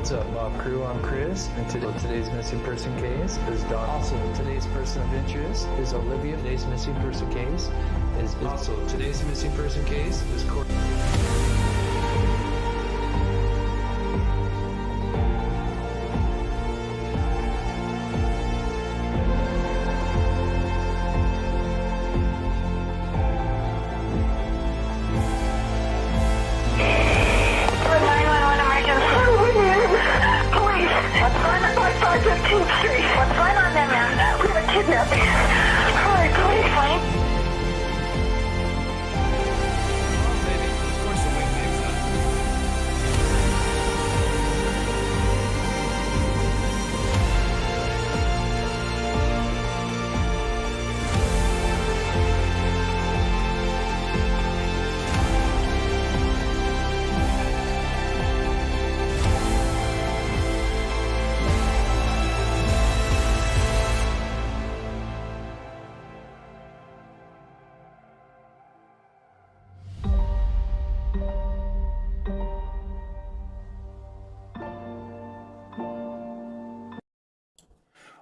What's up, Mob Crew? I'm Chris, and today's missing person case is Don. Also, today's person of interest is Olivia. Today's missing person case is Corey. What's going on there, man? We have a kidnapping. Hurry, please.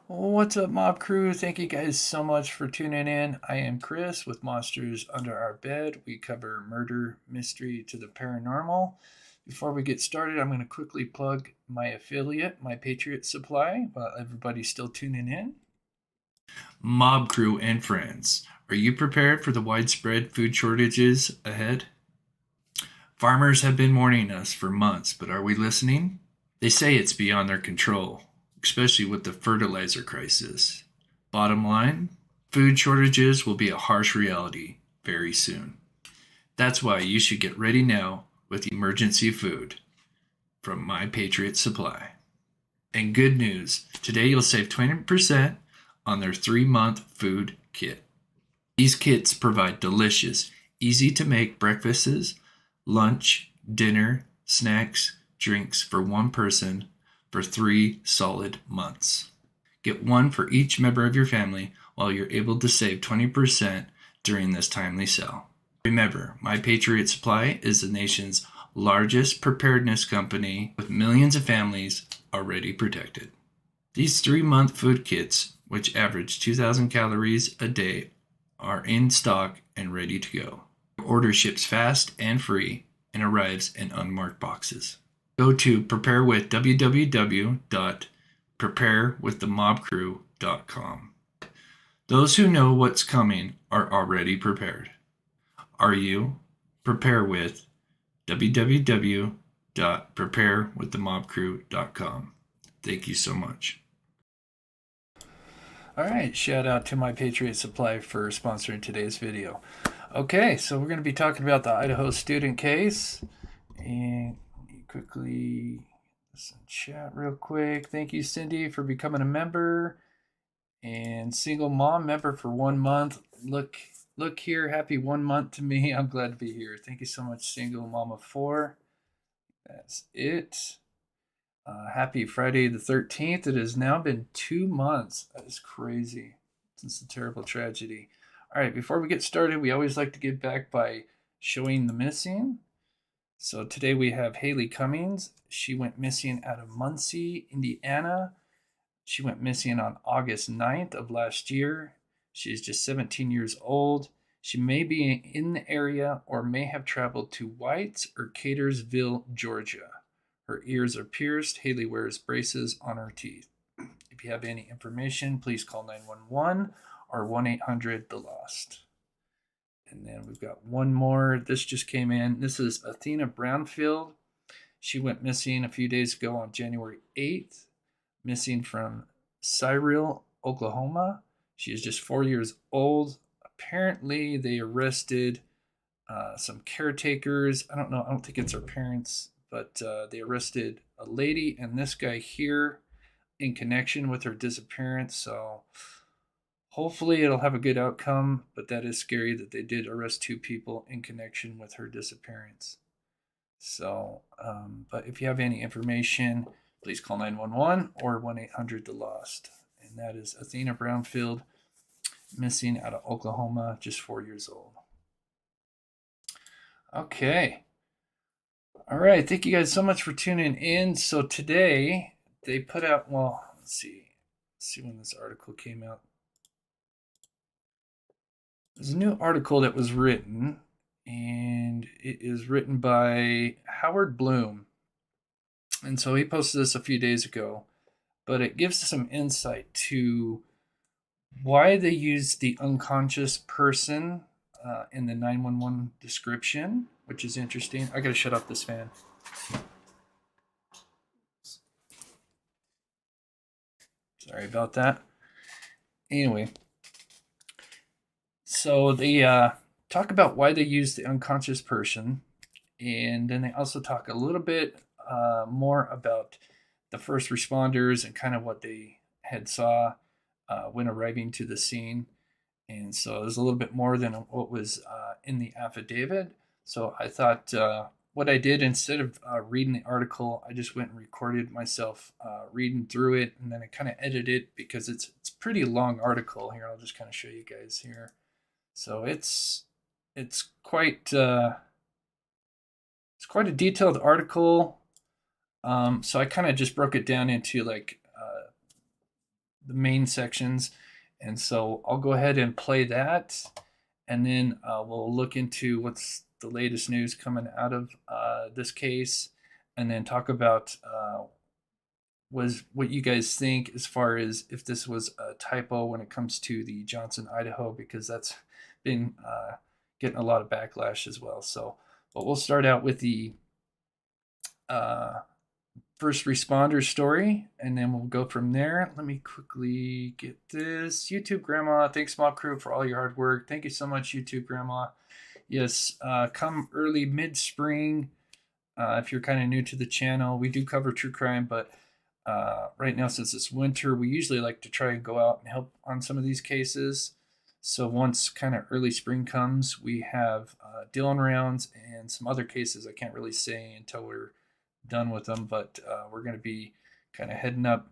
What's up, Mob Crew? Thank you guys so much for tuning in. I am Chris with Monsters Under Our Bed. We cover murder, mystery to the paranormal. Before we get started, I'm going to quickly plug my affiliate, my Patriot Supply, while everybody's still tuning in. Mob Crew and friends, are you prepared for the widespread food shortages ahead? Farmers have been warning us for months, but are we listening? They say it's beyond their control, especially with the fertilizer crisis. Bottom line, food shortages will be a harsh reality very soon. That's why you should get ready now with emergency food from My Patriot Supply. And good news, today you'll save 20% on their 3-month food kit. These kits provide delicious, easy to make breakfasts, lunch, dinner, snacks, drinks for one person for 3 solid months. Get one for each member of your family while you're able to save 20% during this timely sale. Remember, My Patriot Supply is the nation's largest preparedness company with millions of families already protected. These 3-month food kits, which average 2,000 calories a day, are in stock and ready to go. Your order ships fast and free and arrives in unmarked boxes. Go to www.preparewiththemobcrew.com. Those who know what's coming are already prepared. Are you? Prepare with www.preparewiththemobcrew.com. Thank you so much. All right, shout out to My Patriot Supply for sponsoring today's video. Okay, so we're going to be talking about the Idaho student case. And quickly listen, chat real quick. Thank you, Cindy, for becoming a member. And single mom member for 1 month. Look here, happy 1 month to me. I'm glad to be here. Thank you so much, single mama 4. That's it. Happy Friday the 13th. It has now been 2 months. That is crazy since the terrible tragedy. All right, before we get started, we always like to give back by showing the missing. So today we have Haylee Cummings. She went missing out of Muncie, Indiana. She went missing on August 9th of last year. She's just 17 years old. She may be in the area or may have traveled to White or Catersville, Georgia. Her ears are pierced. Haylee wears braces on her teeth. If you have any information, please call 911 or 1-800-THE-LOST. And then we've got one more. This just came in. This is Athena Brownfield. She went missing a few days ago on January 8th, missing from Cyril, Oklahoma. She is just 4 years old. Apparently, they arrested some caretakers. I don't know. I don't think it's her parents, but they arrested a lady and this guy here in connection with her disappearance. So hopefully it'll have a good outcome, but that is scary that they did arrest 2 people in connection with her disappearance. So, but if you have any information, please call 911 or 1-800-THE-LOST. And that is Athena Brownfield, missing out of Oklahoma, just 4 years old. Okay. All right, thank you guys so much for tuning in. So today they put out, well, let's see when this article came out. There's a new article that was written, and it is written by Howard Bloom. And so he posted this a few days ago, but it gives some insight to why they use the unconscious person in the 911 description, which is interesting. I gotta shut off this fan. Sorry about that. Anyway, so they talk about why they use the unconscious person, and then they also talk a little bit more about the first responders and kind of what they had saw when arriving to the scene. And so there's a little bit more than what was in the affidavit. So I thought what I did, instead of reading the article, I just went and recorded myself reading through it, and then I kind of edited it because it's a pretty long article. Here, I'll just kind of show you guys here. So it's quite a detailed article. So I kind of just broke it down into like the main sections. And so I'll go ahead and play that, and then we'll look into what's the latest news coming out of this case, and then talk about what you guys think as far as if this was a typo when it comes to the Johnson, Idaho, because that's been getting a lot of backlash as well. So, but we'll start out with the first responder story, and then we'll go from there. Let me quickly get this. YouTube Grandma, thanks Small Crew for all your hard work. Thank you so much, YouTube Grandma. Yes, come early mid-spring. If you're kind of new to the channel, we do cover true crime, but right now, since it's winter, we usually like to try and go out and help on some of these cases. So once kind of early spring comes, we have Dillon rounds and some other cases I can't really say until we're done with them, but we're going to be kind of heading up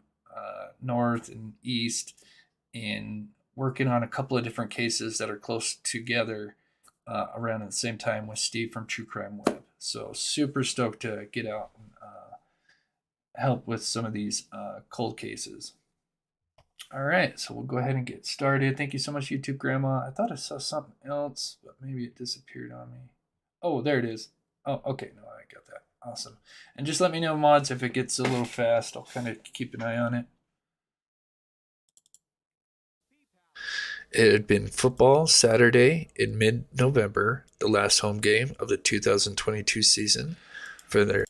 north and east and working on a couple of different cases that are close together around at the same time with Steve from True Crime Web. So super stoked to get out and help with some of these cold cases. All right, so we'll go ahead and get started. Thank you so much, YouTube Grandma. I thought I saw something else, but maybe it disappeared on me. Oh, there it is. Oh, okay, no, I got that. Awesome. And just let me know, mods, if it gets a little fast. I'll kind of keep an eye on it. It had been football Saturday in mid-November, the last home game of the 2022 season for their.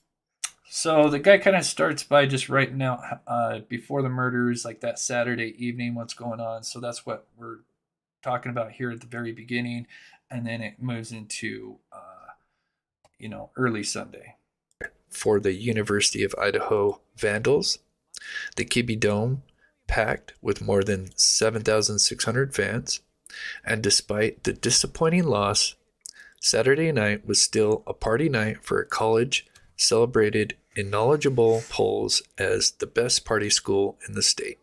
So the guy kind of starts by just writing out before the murders, like that Saturday evening, what's going on. So that's what we're talking about here at the very beginning. And then it moves into, early Sunday. For the University of Idaho Vandals, the Kibbe Dome packed with more than 7,600 fans, and despite the disappointing loss, Saturday night was still a party night for a college celebrated in knowledgeable polls as the best party school in the state.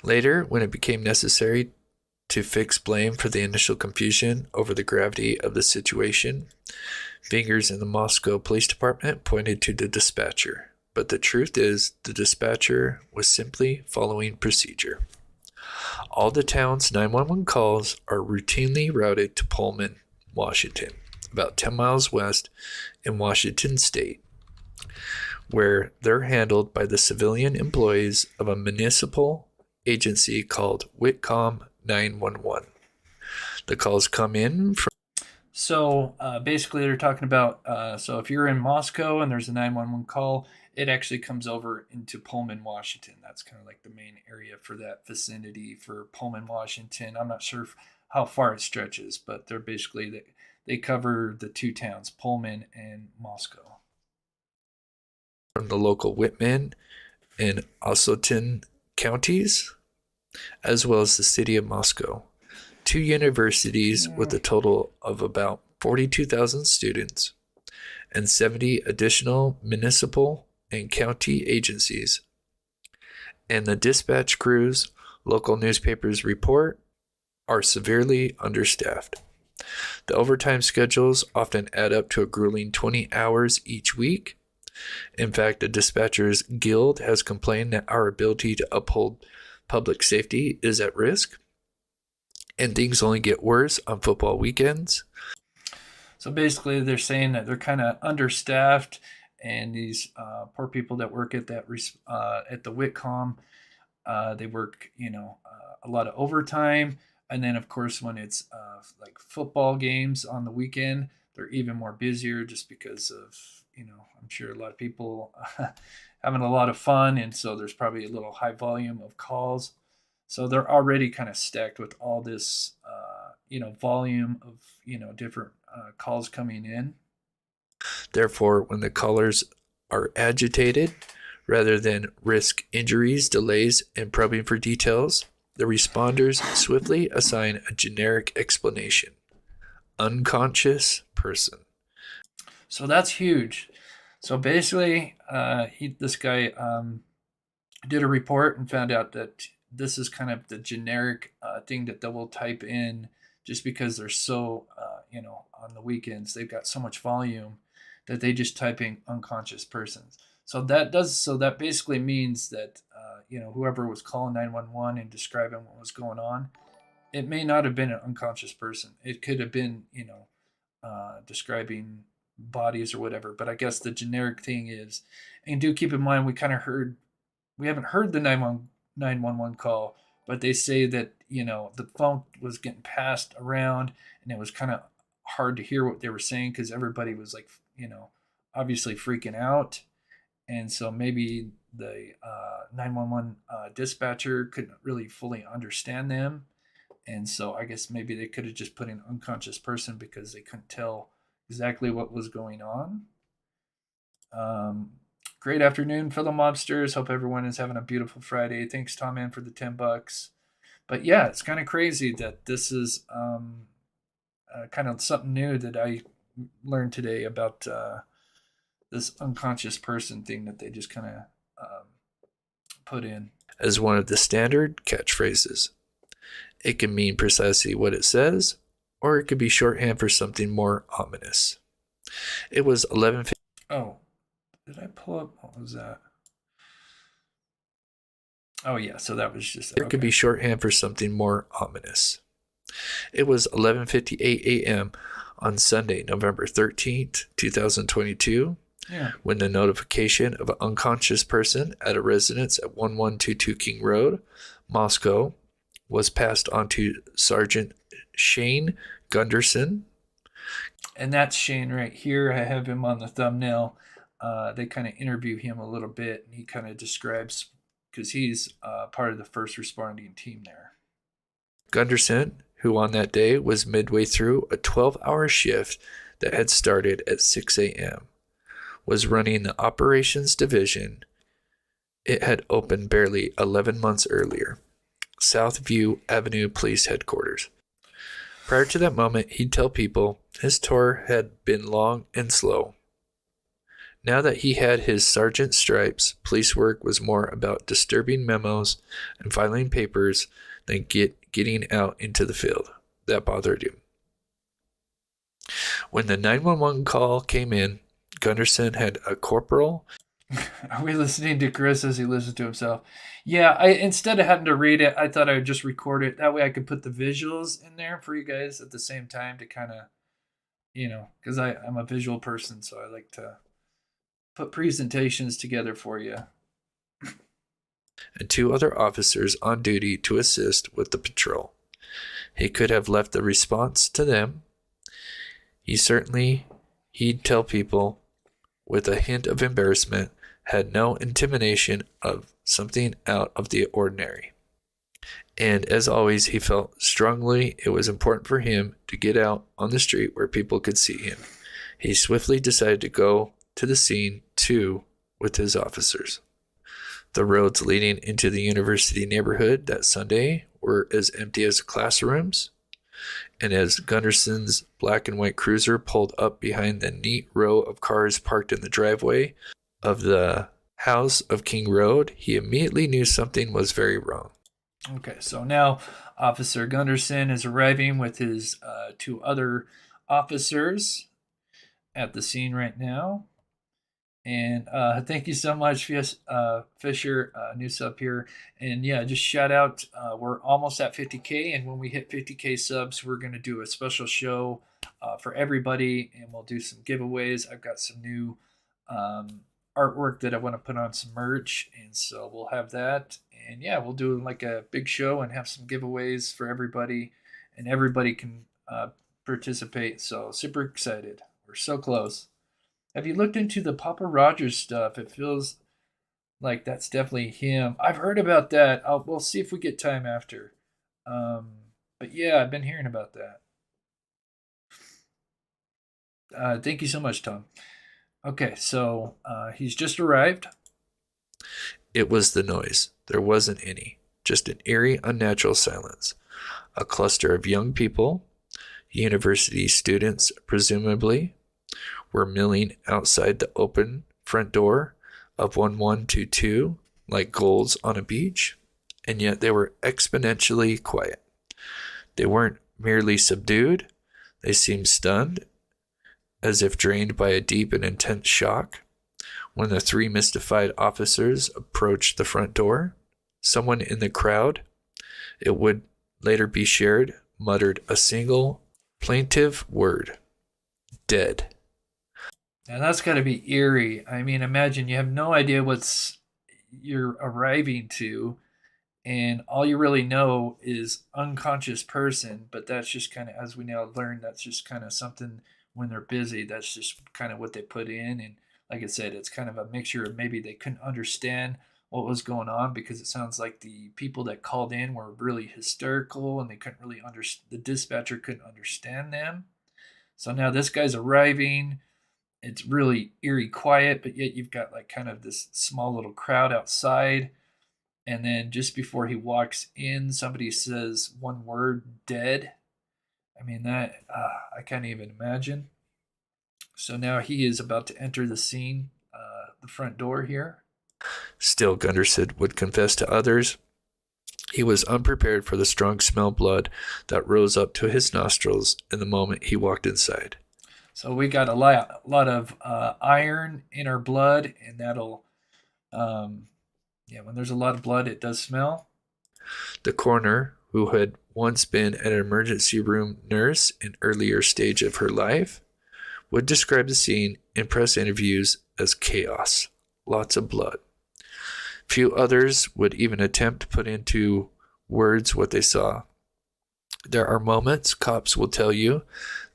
Later, when it became necessary to fix blame for the initial confusion over the gravity of the situation, fingers in the Moscow Police Department pointed to the dispatcher, but the truth is the dispatcher was simply following procedure. All the town's 911 calls are routinely routed to Pullman, Washington, about 10 miles west in Washington state, where they're handled by the civilian employees of a municipal agency called Whitcomb 911. The calls come in from. So basically they're talking about, so if you're in Moscow and there's a 911 call, it actually comes over into Pullman, Washington. That's kind of like the main area for that vicinity for Pullman, Washington. I'm not sure how far it stretches, but they're basically, they cover the two towns, Pullman and Moscow. From the local Whitman and Atnt counties, as well as the city of Moscow. Two universities with a total of about 42,000 students and 70 additional municipal and county agencies. And the dispatch crews, local newspapers report, are severely understaffed. The overtime schedules often add up to a grueling 20 hours each week. In fact, the Dispatchers Guild has complained that our ability to uphold public safety is at risk, and things only get worse on football weekends. So basically, they're saying that they're kind of understaffed, and these poor people that work at that at the Whitcomb, they work, a lot of overtime, and then of course when it's like football games on the weekend, they're even more busier just because of I'm sure a lot of people having a lot of fun, and so there's probably a little high volume of calls. So they're already kind of stacked with all this, volume of different calls coming in. Therefore, when the callers are agitated, rather than risk injuries, delays, and probing for details, the responders swiftly assign a generic explanation: unconscious person. So that's huge. So basically, this guy did a report and found out that this is kind of the generic thing that they will type in, just because they're so, on the weekends, they've got so much volume that they just type in unconscious persons. So that basically means that, whoever was calling 911 and describing what was going on, it may not have been an unconscious person. It could have been, describing bodies or whatever. But I guess the generic thing is, and do keep in mind, we haven't heard the 911 call, but they say that, the phone was getting passed around, and it was kind of hard to hear what they were saying because everybody was like, obviously freaking out. And so maybe the 911 dispatcher couldn't really fully understand them. And so I guess maybe they could have just put an unconscious person because they couldn't tell exactly what was going on. Great afternoon, fellow mobsters. Hope everyone is having a beautiful Friday. Thanks, Tom Man, for the $10. But yeah, it's kind of crazy that this is kind of something new that I learned today about this unconscious person thing that they just kind of put in as one of the standard catchphrases. It can mean precisely what it says, or it could be shorthand for something more ominous. It was 11:50. Oh, did I pull up? What was that? Oh yeah, so that was just. It could be shorthand for something more ominous. It was 11:58 a.m. on Sunday, November 13th, 2022. Yeah. When the notification of an unconscious person at a residence at 1122 King Road, Moscow, was passed on to Sergeant Shane Gunderson. And that's Shane right here. I have him on the thumbnail. They kind of interview him a little bit, and he kind of describes, because he's part of the first responding team there. Gunderson, who on that day was midway through a 12-hour shift that had started at 6 a.m., was running the operations division. It had opened barely 11 months earlier, Southview Avenue Police Headquarters. Prior to that moment, he'd tell people his tour had been long and slow. Now that he had his sergeant stripes, police work was more about disturbing memos and filing papers than getting out into the field. That bothered him. When the 911 call came in, Gunderson had a corporal. Are we listening to Chris as he listens to himself? Yeah, instead of having to read it, I thought I would just record it. That way I could put the visuals in there for you guys at the same time to kind of, because I'm a visual person, so I like to put presentations together for you. And 2 other officers on duty to assist with the patrol. He could have left the response to them. He'd tell people with a hint of embarrassment, had no intimidation of something out of the ordinary. And as always, he felt strongly it was important for him to get out on the street where people could see him. He swiftly decided to go to the scene too with his officers. The roads leading into the university neighborhood that Sunday were as empty as classrooms. And as Gunderson's black and white cruiser pulled up behind the neat row of cars parked in the driveway of the house of King Road, he immediately knew something was very wrong. Okay, so now Officer Gunderson is arriving with his two other officers at the scene right now. And thank you so much, Fisher, new sub here. And yeah, just shout out. We're almost at 50K. And when we hit 50K subs, we're going to do a special show for everybody. And we'll do some giveaways. I've got some new artwork that I want to put on some merch. And so we'll have that. And yeah, we'll do like a big show and have some giveaways for everybody. And everybody can participate. So super excited. We're so close. Have you looked into the Papa Rogers stuff? It feels like that's definitely him. I've heard about that. We'll see if we get time after. But yeah, I've been hearing about that. Thank you so much, Tom. Okay, so he's just arrived. It was the noise. There wasn't any. Just an eerie, unnatural silence. A cluster of young people, university students presumably, were milling outside the open front door of 1122 like gulls on a beach, and yet they were exponentially quiet. They weren't merely subdued, they seemed stunned, as if drained by a deep and intense shock. When the three mystified officers approached the front door, someone in the crowd, it would later be shared, muttered a single plaintive word: dead. And that's got to be eerie. I mean, imagine you have no idea what's you're arriving to, and all you really know is unconscious person. But that's just kind of, as we now learn, that's just kind of something when they're busy. That's just kind of what they put in. And like I said, it's kind of a mixture of maybe they couldn't understand what was going on because it sounds like the people that called in were really hysterical and they couldn't really understand. The dispatcher couldn't understand them. So now this guy's arriving. It's really eerie quiet, but yet you've got like kind of this small little crowd outside. And then just before he walks in, somebody says one word: dead. I mean, that I can't even imagine. So now he is about to enter the scene, the front door here. Still, Gunderson would confess to others, he was unprepared for the strong smell of blood that rose up to his nostrils in the moment he walked inside. So we got a lot of iron in our blood, and that'll, when there's a lot of blood, it does smell. The coroner, who had once been an emergency room nurse in earlier stage of her life, would describe the scene in press interviews as chaos, lots of blood. Few others would even attempt to put into words what they saw. There are moments, cops will tell you,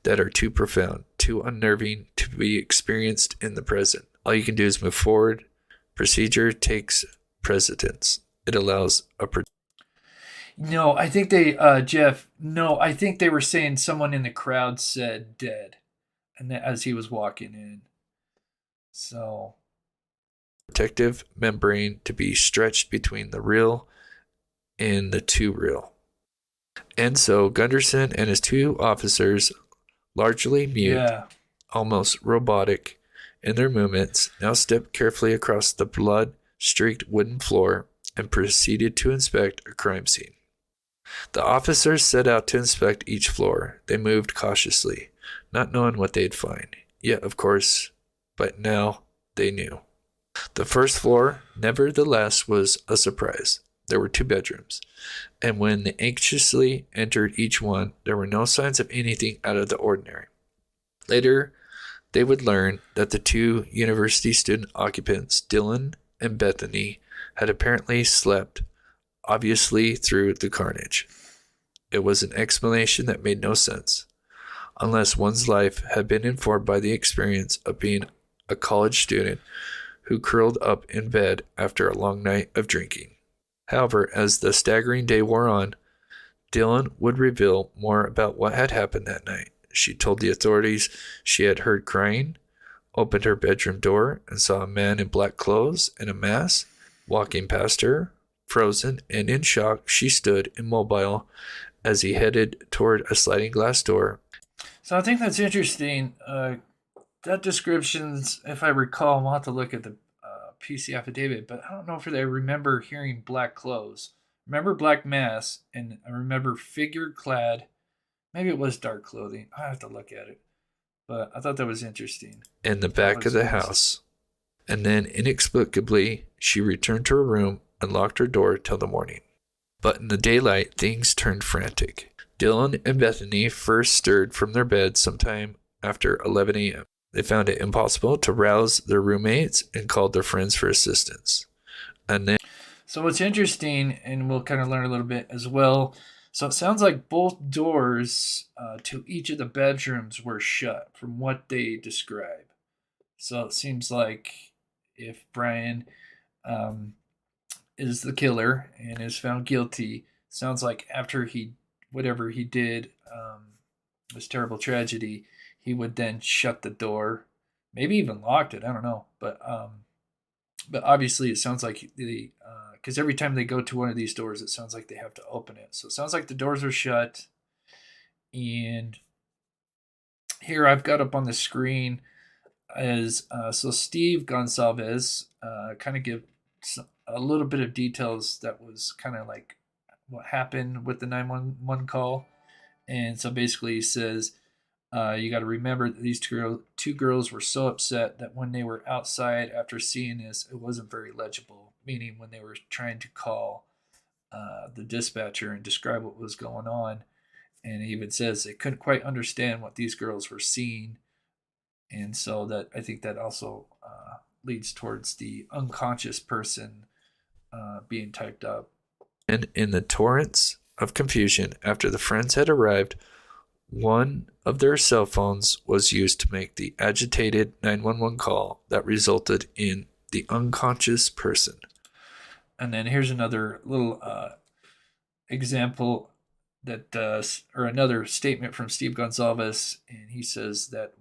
that are too profound, too unnerving to be experienced in the present. All you can do is move forward. Procedure takes precedence. It allows a... No, I think they, Jeff, no, I think they were saying someone in the crowd said dead and as he was walking in. So... protective membrane to be stretched between the real and the too real. And so Gunderson and his two officers, largely mute, almost robotic in their movements, now stepped carefully across the blood-streaked wooden floor and proceeded to inspect a crime scene. The officers set out to inspect each floor. They moved cautiously, not knowing what they'd find. Yet, of course, but now they knew. The first floor, nevertheless, was a surprise. There were 2 bedrooms, and when they anxiously entered each one, there were no signs of anything out of the ordinary. Later, they would learn that the 2 university student occupants, Dylan and Bethany, had apparently slept, obviously through the carnage. It was an explanation that made no sense, unless one's life had been informed by the experience of being a college student who curled up in bed after a long night of drinking. However, as the staggering day wore on, Dylan would reveal more about what had happened that night. She told the authorities she had heard crying, opened her bedroom door, and saw a man in black clothes and a mask walking past her. Frozen and in shock, she stood immobile as he headed toward a sliding glass door. So I think that's interesting. That description's, if I recall, I'll have to look at the PC affidavit, but I don't know if I remember hearing black clothes. Remember black mask, and I remember figure clad. Maybe it was dark clothing. I have to look at it, but I thought that was interesting. in the That back of was the missing. house. And then, inexplicably, she returned to her room and locked her door till the morning. But in the daylight, things turned frantic. Dylan and Bethany first stirred from their beds sometime after 11 a.m. They found it impossible to rouse their roommates and called their friends for assistance. And then, So what's interesting, and we'll kind of learn a little bit as well. So it sounds like both doors to each of the bedrooms were shut, from what they describe. So it seems like if Bryan um, is the killer and is found guilty, sounds like after he whatever he did, this terrible tragedy, he would then shut the door, maybe even locked it. I don't know, but obviously it sounds like the because every time they go to one of these doors, it sounds like they have to open it. So it sounds like the doors are shut. And here I've got up on the screen is so Steve Gonsalves kind of give a little bit of details that was kind of like what happened with the 911 call. And so basically he says, you got to remember that these two girls were so upset that when they were outside after seeing this, it wasn't very legible, meaning when they were trying to call the dispatcher and describe what was going on. And he even says they couldn't quite understand what these girls were seeing. And so that I think that also leads towards the unconscious person being typed up. and in the torrents of confusion after the friends had arrived, one of their cell phones was used to make the agitated 911 call that resulted in the unconscious person. And then here's another little example that or another statement from Steve Gonsalves, and he says that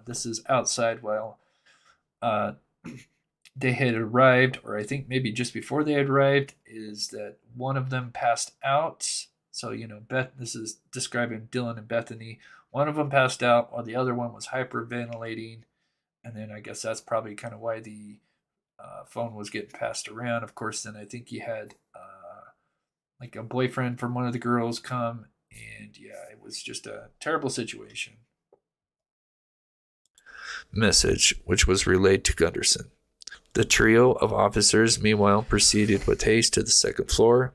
this is outside while they had arrived, or I think maybe just before they had arrived, is that one of them passed out. So, this is describing Dylan and Bethany. One of them passed out while the other one was hyperventilating. And then I guess that's probably kind of why the phone was getting passed around. Of course, then I think he had like a boyfriend from one of the girls come. And yeah, it was just a terrible situation. Message, which was relayed to Gunderson. The trio of officers, meanwhile, proceeded with haste to the second floor.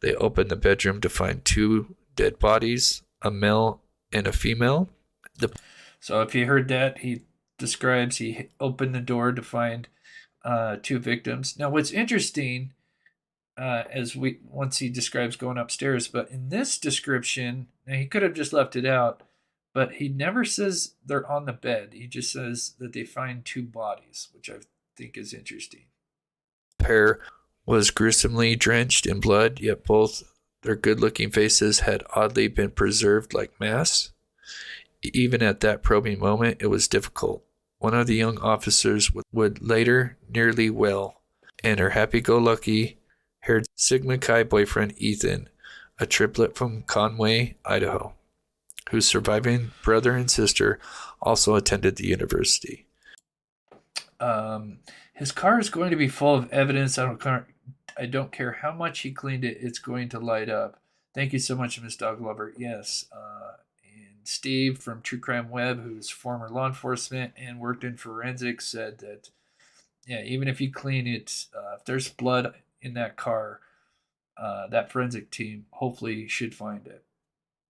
They opened the bedroom to find two dead bodies, a male and a female. So if you heard that, he describes he opened the door to find two victims. Now, what's interesting, once he describes going upstairs, but in this description, now he could have just left it out, but he never says they're on the bed. He just says that they find two bodies, which I think is interesting. Pair was gruesomely drenched in blood, yet both their good-looking faces had oddly been preserved like masks. Even at that probing moment, it was difficult. One of the young officers would later nearly wail, and her happy-go-lucky haired Sigma Chi boyfriend Ethan, a triplet from Conway, Idaho, whose surviving brother and sister also attended the university. His car is going to be full of evidence. I don't care how much he cleaned it. It's going to light up. Thank you so much, Miss Dog Lover. Yes. And Steve from True Crime Web, who's former law enforcement and worked in forensics, said that, yeah, even if you clean it, if there's blood in that car, that forensic team hopefully should find it.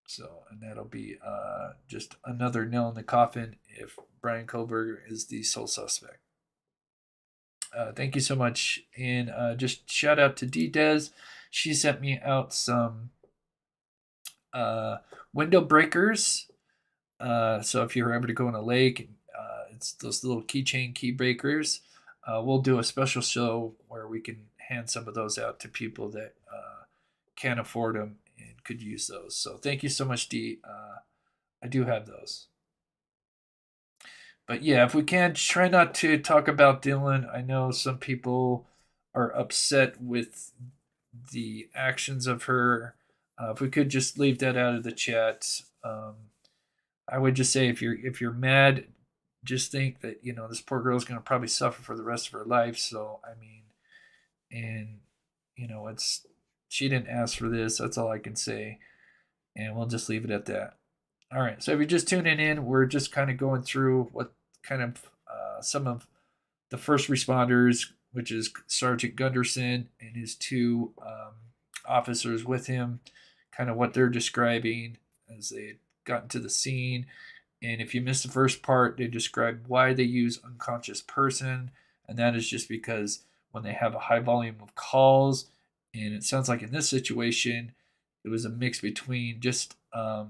So, and that'll be just another nail in the coffin if Bryan Kohberger is the sole suspect. Thank you so much. And just shout out to D-Des. She sent me out some window breakers. So if you're ever to go in a lake, it's those little keychain key breakers. We'll do a special show where we can hand some of those out to people that can't afford them and could use those. So thank you so much, D. I do have those. But yeah, if we can, try not to talk about Dylan. I know some people are upset with the actions of her. If we could just leave that out of the chat. I would just say if you're mad, just think that this poor girl is going to probably suffer for the rest of her life. So I mean, and it's she didn't ask for this. That's all I can say. And we'll just leave it at that. All right. So if you're just tuning in, we're just kind of going through what kind of some of the first responders, which is Sergeant Gunderson and his two officers with him, kind of what they're describing as they got into the scene. And if you missed the first part, they describe why they use unconscious person. And that is just because when they have a high volume of calls, and it sounds like in this situation, it was a mix between just the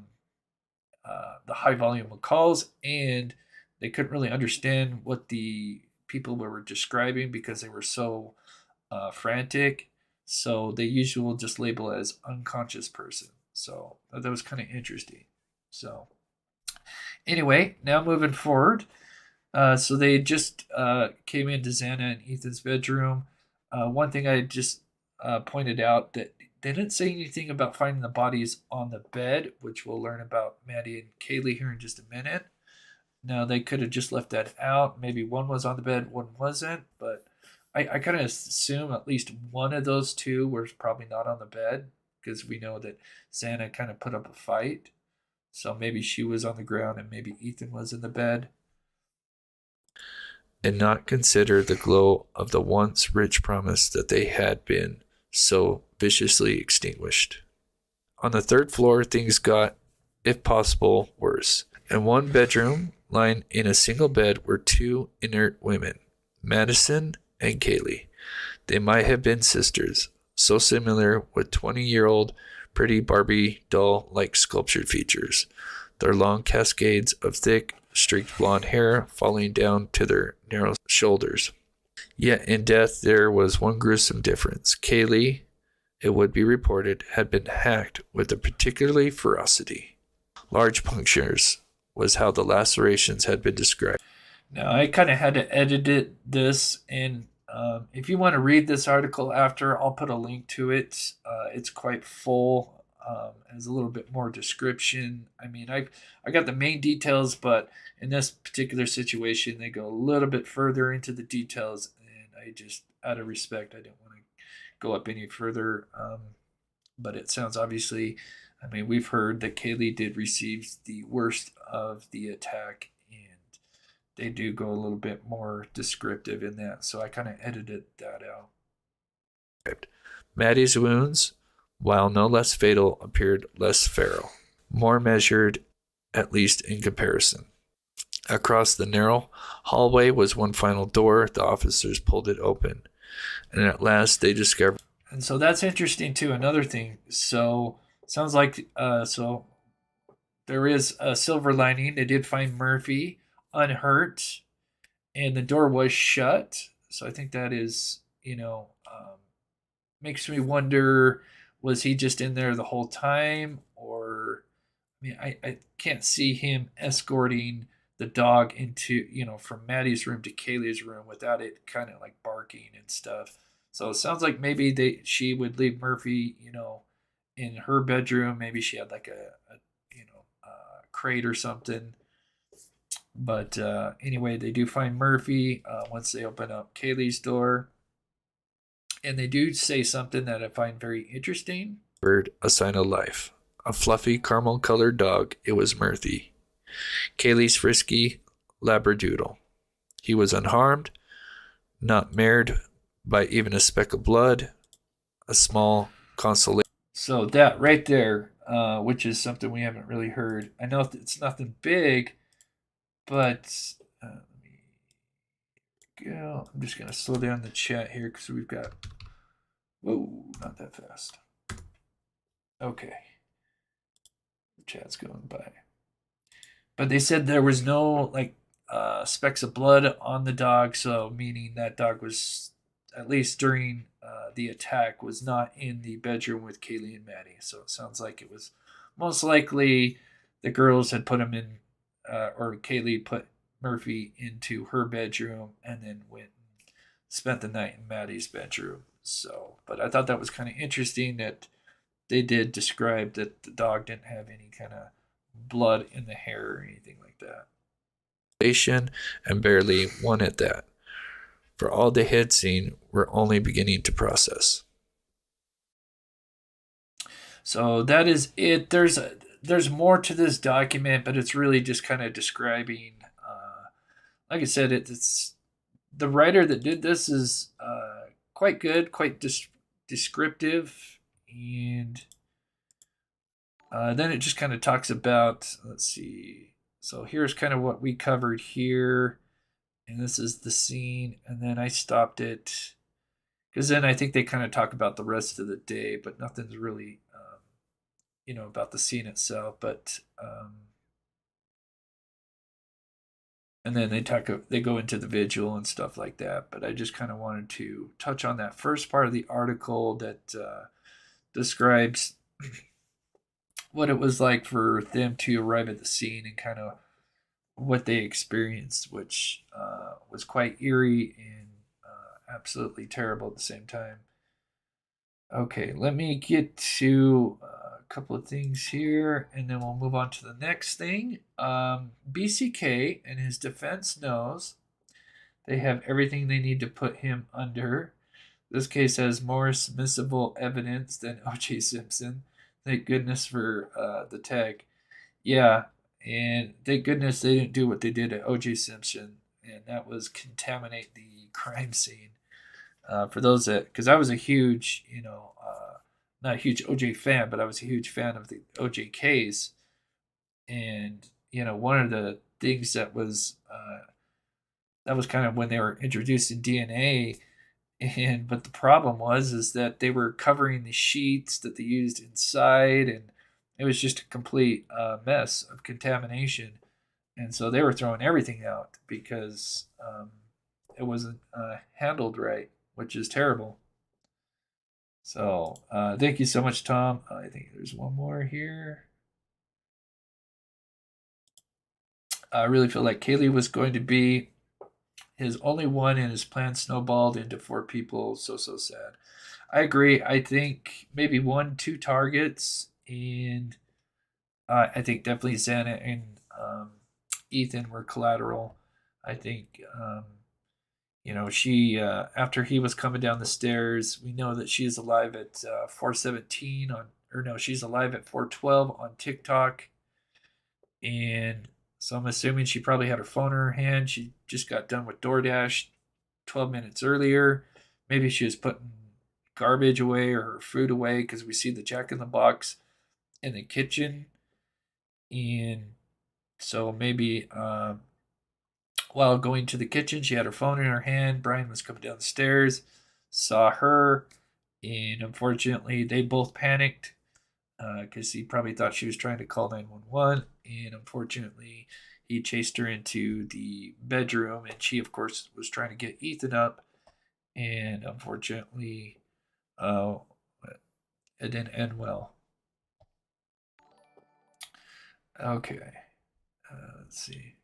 high volume of calls, and they couldn't really understand what the people were describing because they were so frantic. So they usually will just label it as unconscious person. So that was kind of interesting. So anyway, now moving forward. So they just came into Xana and Ethan's bedroom. One thing I just pointed out that they didn't say anything about finding the bodies on the bed, which we'll learn about Maddie and Kaylee here in just a minute. Now, they could have just left that out. Maybe one was on the bed, one wasn't. But I kind of assume at least one of those two was probably not on the bed because we know that Xana kind of put up a fight. So maybe she was on the ground and maybe Ethan was in the bed. And not consider the glow of the once rich promise that they had been so viciously extinguished. On the third floor, things got, if possible, worse. In one bedroom, lying in a single bed, were two inert women, Madison and Kaylee. They might have been sisters, so similar with 20-year-old pretty Barbie doll-like sculptured features, their long cascades of thick, streaked blonde hair falling down to their narrow shoulders. Yet in death there was one gruesome difference. Kaylee, it would be reported, had been hacked with a particularly ferocity. Large punctures was how the lacerations had been described. Now, I kind of had to edit this, and if you want to read this article after, I'll put a link to it. It's quite full. Has a little bit more description. I mean, I got the main details, but in this particular situation, they go a little bit further into the details, and I just, out of respect, I didn't want to go up any further. But it sounds obviously, I mean, we've heard that Kaylee did receive the worst of the attack, and they do go a little bit more descriptive in that, so I kind of edited that out. Maddie's wounds, while no less fatal, appeared less feral, more measured, at least in comparison. Across the narrow hallway was one final door. The officers pulled it open, and at last they discovered. And so that's interesting too. Another thing. So sounds like so there is a silver lining. They did find Murphy unhurt, and the door was shut. So I think that is, makes me wonder, was he just in there the whole time? Or, I mean, I can't see him escorting the dog into, from Maddie's room to Kaylee's room without it kind of like barking and stuff. So it sounds like maybe she would leave Murphy, in her bedroom. Maybe she had like a crate or something. But anyway, they do find Murphy once they open up Kaylee's door. And they do say something that I find very interesting. A sign of life. A fluffy caramel-colored dog. It was Murphy, Kaylee's frisky Labradoodle. He was unharmed, not marred by even a speck of blood, a small consolation. So that right there, which is something we haven't really heard. I know it's nothing big, but let me go. I'm just going to slow down the chat here because we've got, whoa, not that fast. Okay. The chat's going by. But they said there was no specks of blood on the dog, so meaning that dog was, at least during the attack, was not in the bedroom with Kaylee and Maddie. So it sounds like it was most likely the girls had put him in, or Kaylee put Murphy into her bedroom and then went and spent the night in Maddie's bedroom. So, but I thought that was kind of interesting that they did describe that the dog didn't have any kind of blood in the hair or anything like that. And barely one at that. For all they had seen were only beginning to process. So that is it. There's more to this document, but it's really just kind of describing. Like I said, it's the writer that did this is quite good, quite descriptive, and then it just kind of talks about. Let's see. So here's kind of what we covered here, and this is the scene, and then I stopped it because then I think they kind of talk about the rest of the day, but nothing's really, about the scene itself. But and then they go into the vigil and stuff like that. But I just kind of wanted to touch on that first part of the article that describes what it was like for them to arrive at the scene and kind of what they experienced, which was quite eerie and absolutely terrible at the same time. Okay, let me get to a couple of things here, and then we'll move on to the next thing. BCK, in his defense, knows they have everything they need to put him under. This case has more submissible evidence than O.J. Simpson. Thank goodness for the tag. Yeah, and thank goodness they didn't do what they did at O.J. Simpson, and that was contaminate the crime scene. For those that, because I was a huge, not a huge OJ fan, but I was a huge fan of the OJ case. And, one of the things that was kind of when they were introducing DNA. But the problem is that they were covering the sheets that they used inside, and it was just a complete mess of contamination. And so they were throwing everything out because it wasn't handled right, which is terrible. So thank you so much, Tom. I think there's one more here. I really feel like Kaylee was going to be his only one, and his plan snowballed into 4 people. So sad. I agree. I think maybe 1-2 targets, and I think definitely Xana and Ethan were collateral. I think she after he was coming down the stairs, we know that she's alive at 4:17 she's alive at 4:12 on TikTok, and so I'm assuming she probably had her phone in her hand. She just got done with DoorDash 12 minutes earlier. Maybe she was putting garbage away or her food away, because we see the Jack in the Box in the kitchen, and so maybe while going to the kitchen, she had her phone in her hand. Bryan was coming down the stairs, saw her, and unfortunately, they both panicked because he probably thought she was trying to call 911. And unfortunately, he chased her into the bedroom, and she, of course, was trying to get Ethan up. And unfortunately, it didn't end well. Okay, let's see.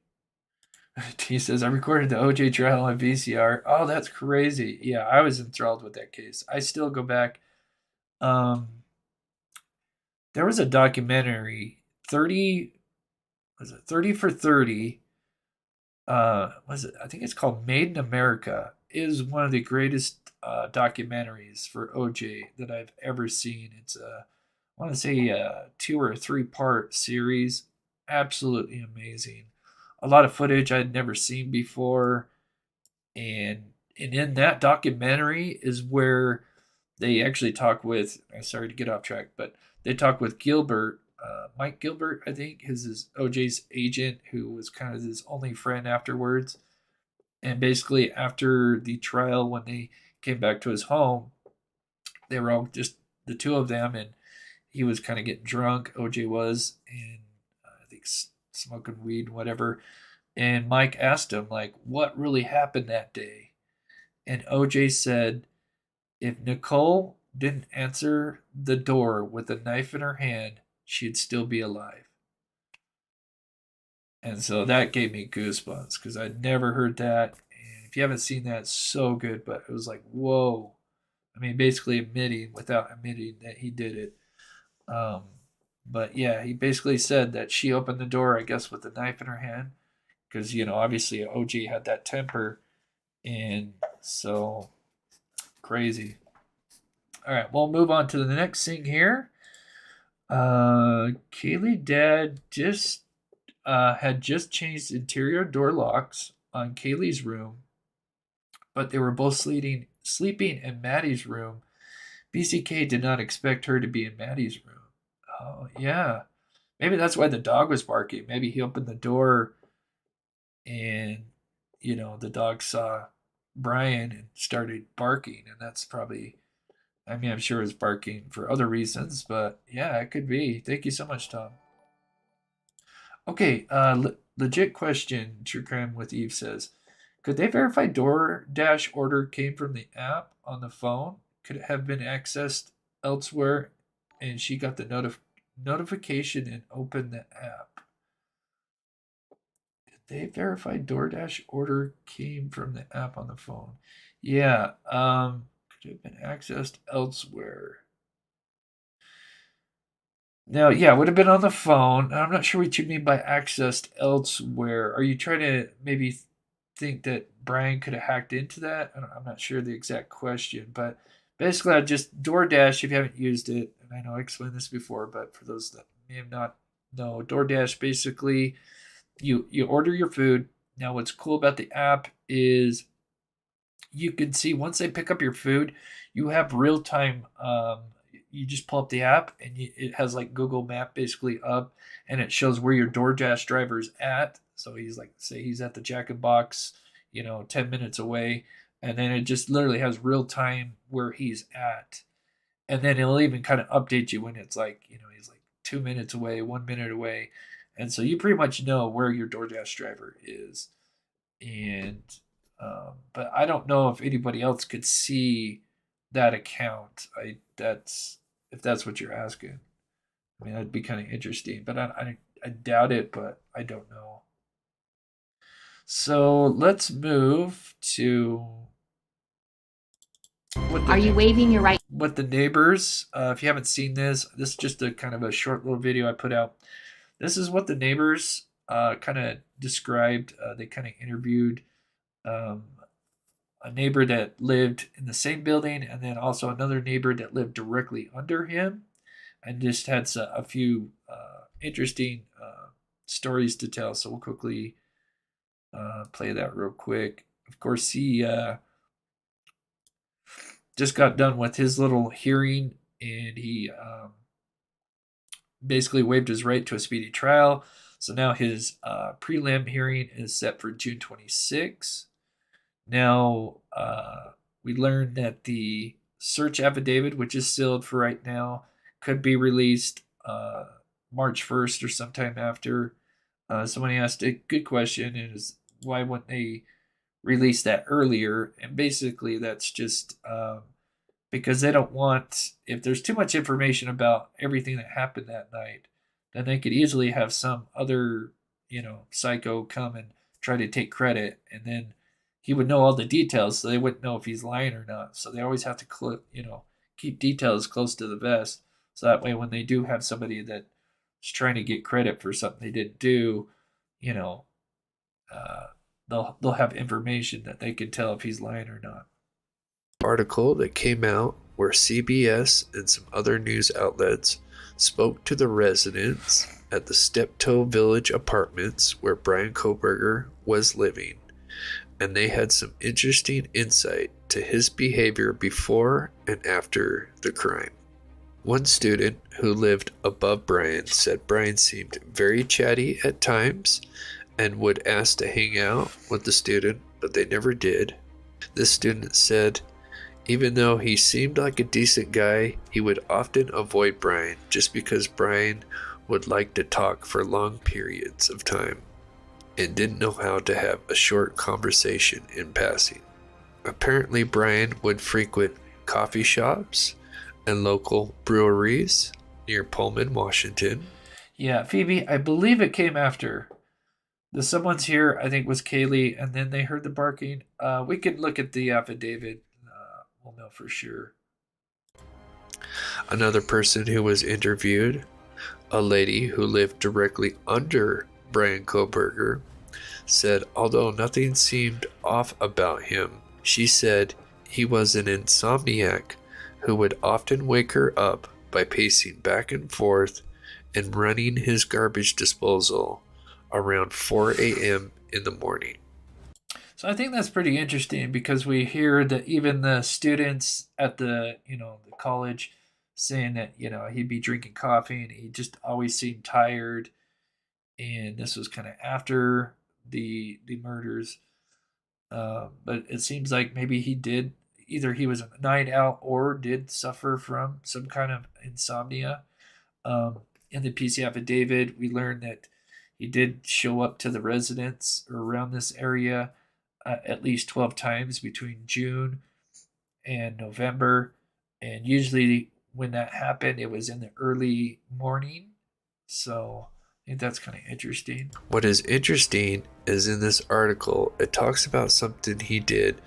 T says, I recorded the OJ trial on VCR. Oh, that's crazy. Yeah, I was enthralled with that case. I still go back. There was a documentary, 30 for 30. I think it's called Made in America. It is one of the greatest documentaries for OJ that I've ever seen. It's I want to say a 2 or 3 part series. Absolutely amazing. A lot of footage I'd never seen before, and in that documentary is where they actually talk with. Sorry to get off track, but they talk with Gilbert, Mike Gilbert, I think, is OJ's agent, who was kind of his only friend afterwards. And basically, after the trial, when they came back to his home, they were all just the 2 of them, and he was kind of getting drunk. OJ was, and I think smoking weed, whatever. And Mike asked him, like, what really happened that day? And OJ said, if Nicole didn't answer the door with a knife in her hand, she'd still be alive. And so that gave me goosebumps, because I'd never heard that. And if you haven't seen that, it's so good. But it was like, whoa. I mean, basically admitting without admitting that he did it. But yeah, he basically said that she opened the door, I guess, with a knife in her hand, because, obviously OJ had that temper. And so crazy. All right, we'll move on to the next thing here. Kaylee dad just had just changed interior door locks on Kaylee's room, but they were both sleeping in Maddie's room. BCK did not expect her to be in Maddie's room. Oh, yeah. Maybe that's why the dog was barking. Maybe he opened the door and, the dog saw Bryan and started barking. And that's probably, I mean, I'm sure it was barking for other reasons, but yeah, it could be. Thank you so much, Tom. Okay, legit question, True Crime with Eve says, could they verify DoorDash order came from the app on the phone? Could it have been accessed elsewhere and she got the notification and opened the app? Could they verify DoorDash order came from the app on the phone? Yeah, could it have been accessed elsewhere? Now, yeah, it would have been on the phone. I'm not sure what you mean by accessed elsewhere. Are you trying to maybe think that Bryan could have hacked into that? I'm not sure the exact question, but basically, I just DoorDash, if you haven't used it, and I know I explained this before, but for those that may have not know, DoorDash basically, you order your food. Now, what's cool about the app is you can see once they pick up your food, you have real time. You just pull up the app and it has like Google Map basically up, and it shows where your DoorDash driver's at. So he's like, say he's at the Jack in Box, 10 minutes away, and then it just literally has real time where he's at, and then it'll even kind of update you when it's like, he's like 2 minutes away, 1 minute away, and so you pretty much know where your DoorDash driver is, and but I don't know if anybody else could see that account. That's if that's what you're asking. I mean, that'd be kind of interesting, but I doubt it, but I don't know. So let's move to Are you waving your right? What the neighbors? If you haven't seen this is just a kind of a short little video I put out. This is what the neighbors kind of described. They kind of interviewed a neighbor that lived in the same building, and then also another neighbor that lived directly under him, and just had a few interesting stories to tell. So we'll quickly play that real quick. Of course, he just got done with his little hearing, and he basically waived his right to a speedy trial. So now his prelim hearing is set for June 26. Now, we learned that the search affidavit, which is sealed for right now, could be released March 1st or sometime after. Somebody asked a good question, is why wouldn't they release that earlier? And basically, that's just because they don't want, if there's too much information about everything that happened that night, then they could easily have some other, psycho come and try to take credit, and then he would know all the details, so they wouldn't know if he's lying or not. So they always have to, keep details close to the vest, so that way when they do have somebody that's trying to get credit for something they didn't do, they'll have information that they can tell if he's lying or not. Article that came out where CBS and some other news outlets spoke to the residents at the Steptoe Village apartments where Bryan Kohberger was living, and they had some interesting insight to his behavior before and after the crime. One student who lived above Bryan said Bryan seemed very chatty at times and would ask to hang out with the student, but they never did. This student said even though he seemed like a decent guy, he would often avoid Bryan just because Bryan would like to talk for long periods of time and didn't know how to have a short conversation in passing. Apparently, Bryan would frequent coffee shops and local breweries near Pullman, Washington. Yeah, Phoebe, I believe it came after. The someone's here, I think, was Kaylee, and then they heard the barking. We could look at the affidavit. We'll know for sure. Another person who was interviewed, a lady who lived directly under Bryan Kohberger, said although nothing seemed off about him, she said he was an insomniac who would often wake her up by pacing back and forth and running his garbage disposal around 4 a.m. in the morning. So I think that's pretty interesting because we hear that even the students at the college saying that he'd be drinking coffee and he just always seemed tired, and this was kind of after the murders. But it seems like maybe he was a night out or did suffer from some kind of insomnia. In the PC affidavit, we learned that he did show up to the residence or around this area at least 12 times between June and November. And usually when that happened, it was in the early morning. So I think that's kind of interesting. What is interesting is in this article, it talks about something he did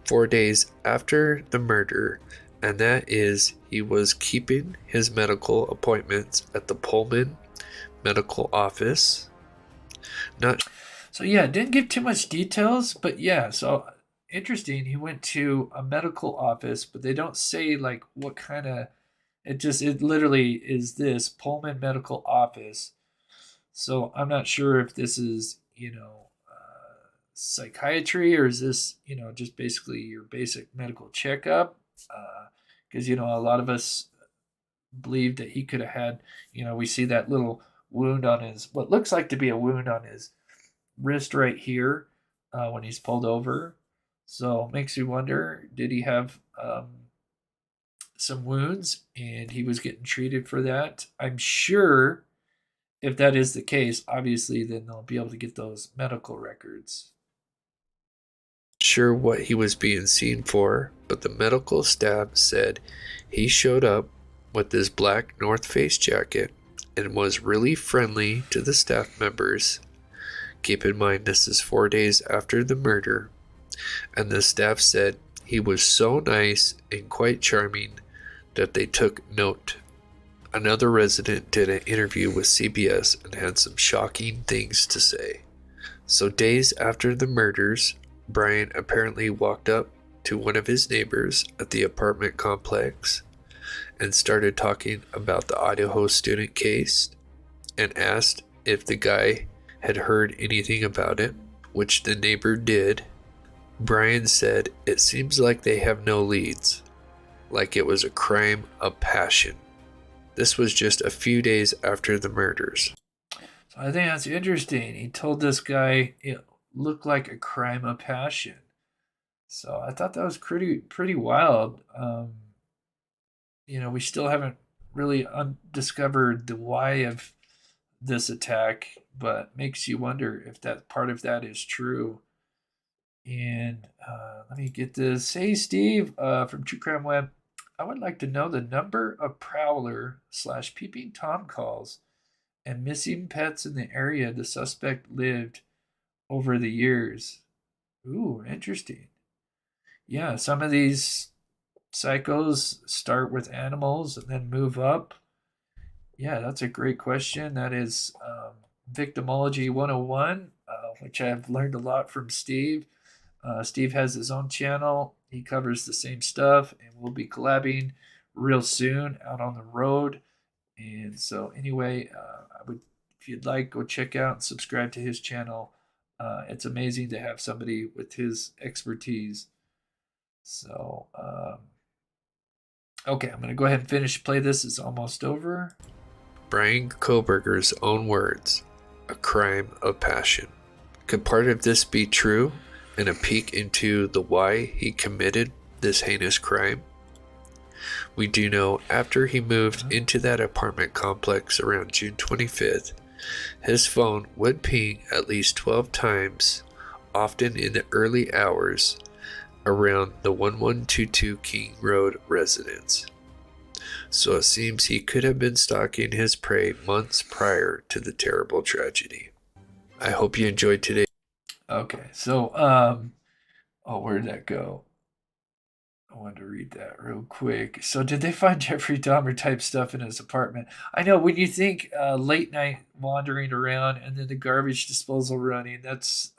4 days after the murder, and that is he was keeping his medical appointments at the Pullman medical office. So yeah, didn't give too much details, but yeah, so interesting. He went to a medical office, but they don't say like what kind of. It literally is this Pullman medical office. So I'm not sure if this is psychiatry or is this just basically your basic medical checkup, because a lot of us believe that he could have had we see that little wound on his what looks like to be a wound on his wrist right here when he's pulled over. So it makes you wonder, did he have some wounds and he was getting treated for that? I'm sure if that is the case, obviously then they'll be able to get those medical records. Sure what he was being seen for, but the medical staff said he showed up with this black North Face jacket and was really friendly to the staff members. Keep in mind this is 4 days after the murder, and the staff said he was so nice and quite charming that they took note. Another resident did an interview with CBS and had some shocking things to say. So days after the murders, Bryan apparently walked up to one of his neighbors at the apartment complex and started talking about the Idaho student case and asked if the guy had heard anything about it, which the neighbor did. Bryan said it seems like they have no leads, like it was a crime of passion. This was just a few days after the murders. So I think that's interesting. He told this guy it looked like a crime of passion. So I thought that was pretty wild. We still haven't really undiscovered the why of this attack, but makes you wonder if that part of that is true. And let me get this. Hey, Steve from True Crime Web. I would like to know the number of prowler/peeping Tom calls and missing pets in the area the suspect lived over the years. Ooh, interesting. Yeah, some of these psychos start with animals and then move up. Yeah, that's a great question. That is Victimology 101, which I've learned a lot from Steve. Steve has his own channel. He covers the same stuff, and we'll be collabing real soon out on the road. And so anyway, if you'd like, go check out and subscribe to his channel. It's amazing to have somebody with his expertise. So, okay, I'm going to go ahead and play this. It's almost over. Bryan Kohberger's own words, a crime of passion. Could part of this be true and a peek into the why he committed this heinous crime? We do know after he moved into that apartment complex around June 25th, his phone would ping at least 12 times, often in the early hours, around the 1122 King Road residence. So it seems he could have been stalking his prey months prior to the terrible tragedy. I hope you enjoyed today. Okay, so, where did that go? I wanted to read that real quick. So did they find Jeffrey Dahmer type stuff in his apartment? I know when you think late night wandering around and then the garbage disposal running, that's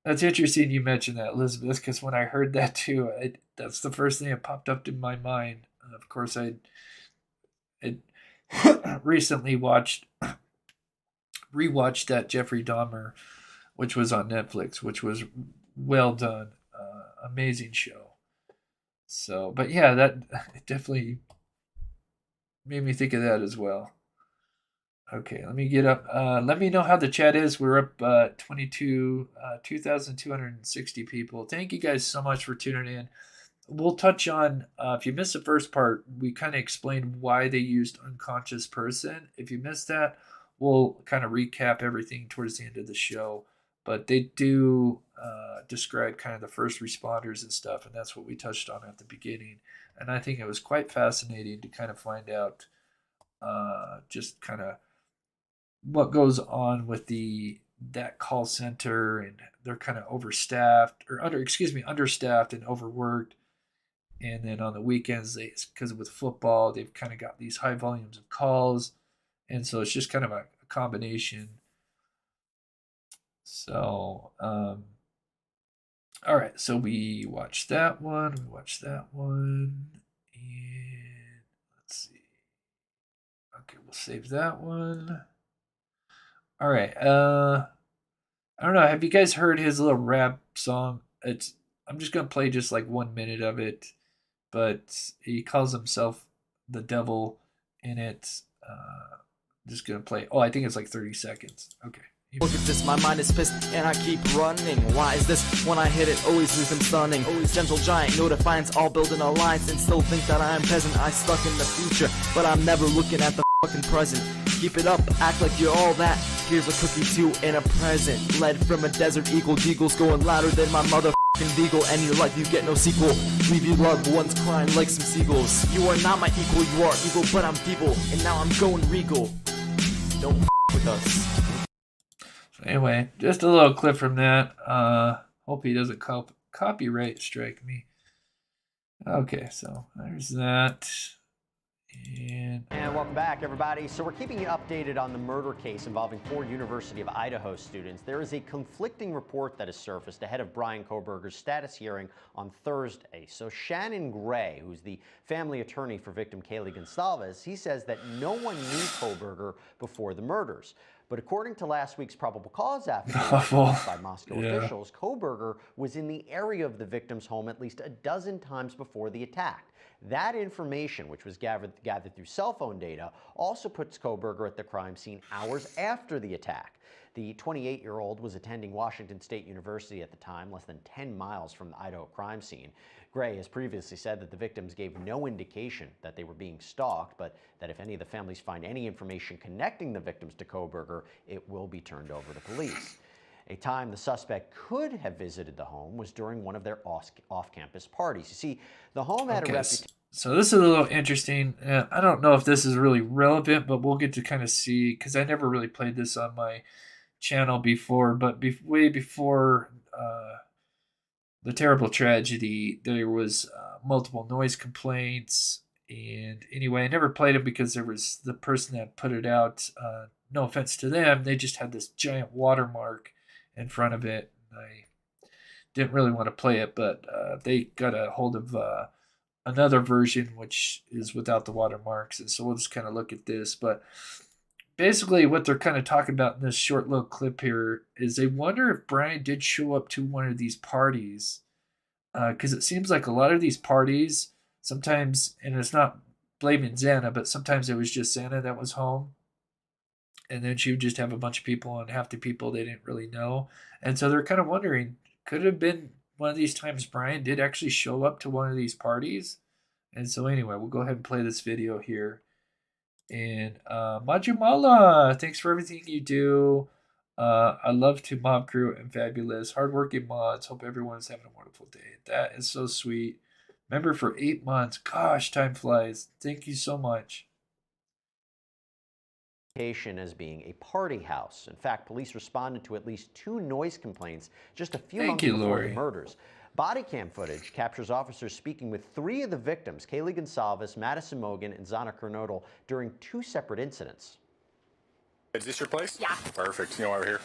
interesting you mentioned that, Elizabeth, because when I heard that too, that's the first thing that popped up in my mind. Of course, I it recently rewatched that Jeffrey Dahmer, which was on Netflix, which was well done, amazing show. So, but yeah, that it definitely made me think of that as well. Okay, let me get up. Let me know how the chat is. We're up 2,260 people. Thank you guys so much for tuning in. We'll touch on, if you missed the first part, we kind of explained why they used unconscious person. If you missed that, we'll kind of recap everything towards the end of the show. But they do describe kind of the first responders and stuff, and that's what we touched on at the beginning. And I think it was quite fascinating to kind of find out just kind of what goes on with that call center, and they're kind of understaffed and overworked. And then on the weekends, because with football, they've kind of got these high volumes of calls, and so it's just kind of a combination. So, all right. So we watched that one. And let's see. Okay, we'll save that one. All right. I don't know. Have you guys heard his little rap song? I'm just gonna play just like 1 minute of it, but he calls himself the devil in it. Just gonna play. Oh, I think it's like 30 seconds. Okay. Look at this, my mind is pissed and I keep running. Why is this? When I hit it, always lose them stunning. Always gentle giant, no defiance, all building alliance, and still think that I am present. I stuck in the future, but I'm never looking at the fucking present. Keep it up, act like you're all that. Here's a cookie too and a present. Led from a desert eagle, Deagle's going louder than my motherfucking Deagle. And your life, you get no sequel. Leave your loved ones crying like some seagulls. You are not my equal, you are evil, but I'm feeble. And now I'm going regal. Don't with us. Anyway, just a little clip from that. Hope he doesn't copyright strike me. Okay, so there's that. And welcome back, everybody. So we're keeping you updated on the murder case involving 4 University of Idaho students. There is a conflicting report that has surfaced ahead of Bryan Kohberger's status hearing on Thursday. So Shannon Gray, who's the family attorney for victim Kaylee Gonsalves, he says that no one knew Kohberger before the murders. But according to last week's probable cause affidavit by Moscow officials, Kohberger was in the area of the victim's home at least a dozen times before the attack. That information, which was gathered through cell phone data, also puts Kohberger at the crime scene hours after the attack. The 28-year-old was attending Washington State University at the time, less than 10 miles from the Idaho crime scene. Gray has previously said that the victims gave no indication that they were being stalked, but that if any of the families find any information connecting the victims to Kohberger, it will be turned over to police. A time the suspect could have visited the home was during one of their off-campus parties. You see, the home had a reputation. So this is a little interesting. I don't know if this is really relevant, but we'll get to kind of see, because I never really played this on my channel before, but way before the terrible tragedy, there was multiple noise complaints. And anyway, I never played it because there was the person that put it out. No offense to them, they just had this giant watermark in front of it. I didn't really want to play it, but they got a hold of another version which is without the watermarks, and so we'll just kind of look at this. But basically what they're kind of talking about in this short little clip here is they wonder if Bryan did show up to one of these parties, because it seems like a lot of these parties sometimes, and it's not blaming Xana, but sometimes it was just Xana that was home, and then she would just have a bunch of people, and half the people they didn't really know. And so they're kind of wondering, could it have been one of these times Bryan did actually show up to one of these parties? And so anyway, we'll go ahead and play this video here. And Majumala, thanks for everything you do. I love to Mob Crew and Fabulous. Hardworking mods. Hope everyone's having a wonderful day. That is so sweet. Member for 8 months. Gosh, time flies. Thank you so much. As being a party house. In fact, police responded to at least 2 noise complaints just a few months before the murders. Body cam footage captures officers speaking with 3 of the victims, Kaylee Gonsalves, Madison Mogan, and Xana Kernodle, during 2 separate incidents. Is this your place? Yeah. Perfect. You know why we're here?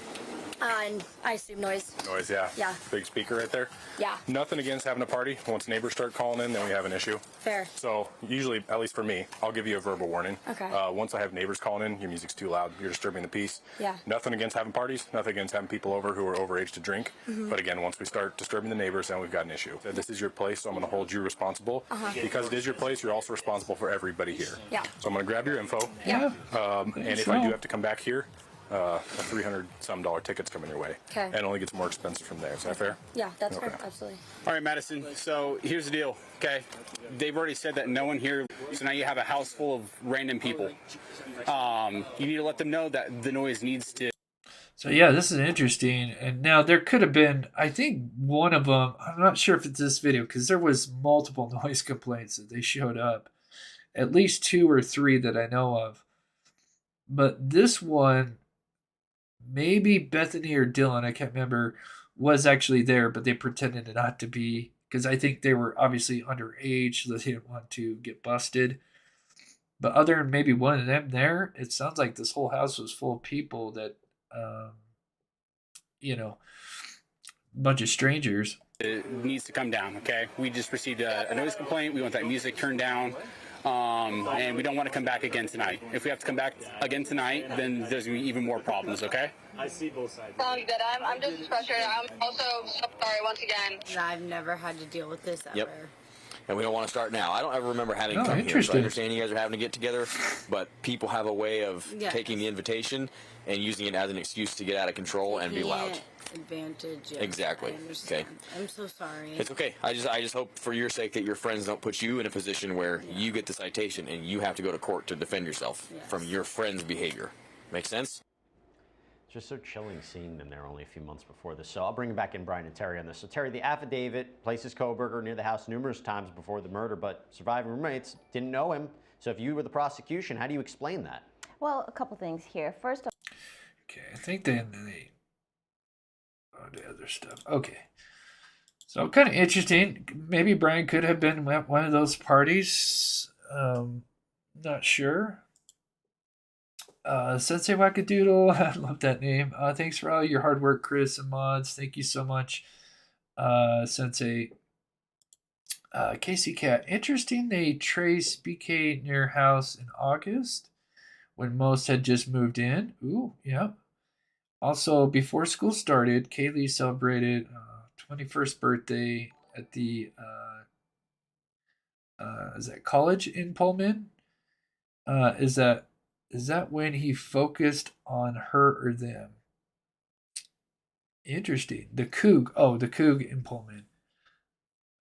And I assume noise. Noise, yeah. Yeah. Big speaker right there. Yeah. Nothing against having a party. Once neighbors start calling in, then we have an issue. Fair. So usually, at least for me, I'll give you a verbal warning. Okay. Once I have neighbors calling in, your music's too loud. You're disturbing the peace. Yeah. Nothing against having parties. Nothing against having people over who are overage to drink. But again, once we start disturbing the neighbors, then we've got an issue. This is your place, so I'm going to hold you responsible. Because it is your place, you're also responsible for everybody here. Yeah. So I'm going to grab your info. Yeah. And if I do have to come back here, a $300-some ticket's coming your way. Okay. And it only gets more expensive from there. Is that fair? Yeah, that's Okay. fair. Absolutely. All right, Madison. So here's the deal, okay? They've already said that no one here, so now you have a house full of random people. You need to let them know that the noise needs to. So yeah, this is interesting. And now there could have been, I think one of them, I'm not sure if it's this video, because there was multiple noise complaints that they showed up. At least 2 or 3 that I know of. But this one, maybe Bethany or Dylan, I can't remember, was actually there, but they pretended not to be, because I think they were obviously underage, so they didn't want to get busted. But other than maybe one of them there, it sounds like this whole house was full of people that, a bunch of strangers. It needs to come down, okay? We just received a noise complaint. We want that music turned down. And we don't want to come back again tonight. If we have to come back again tonight, then there's going to be even more problems, okay? I see both sides. Sounds good. I'm just as frustrated. I'm also so sorry once again. I've never had to deal with this ever. Yep. And we don't want to start now. I don't ever remember having come here. So I interesting. understand you guys are having to get together, but people have a way of Yes. taking the invitation and using it as an excuse to get out of control and be loud. Advantage. Yes, Exactly. I understand. Okay. I'm so sorry. It's okay. I just hope for your sake that your friends don't put you in a position where you get the citation and you have to go to court to defend yourself from your friend's behavior. Make sense? It's just so chilling seeing them there only a few months before this. So I'll bring back in Bryan and Terry on this. So Terry, the affidavit places Kohberger near the house numerous times before the murder, but surviving roommates didn't know him. So if you were the prosecution, how do you explain that? Well, a couple things here. First, Okay, I think they the other stuff. Okay. So kind of interesting. Maybe Bryan could have been at one of those parties. Not sure. Sensei Wackadoodle, I love that name. Thanks for all your hard work, Chris and mods. Thank you so much, Sensei. Casey Cat, interesting they traced BK near your house in August when most had just moved in. Ooh, yeah. Also, before school started, Kaylee celebrated 21st birthday at the is that college in Pullman? Is that when he focused on her or them? Interesting. The Coug. Oh, the Coug in Pullman.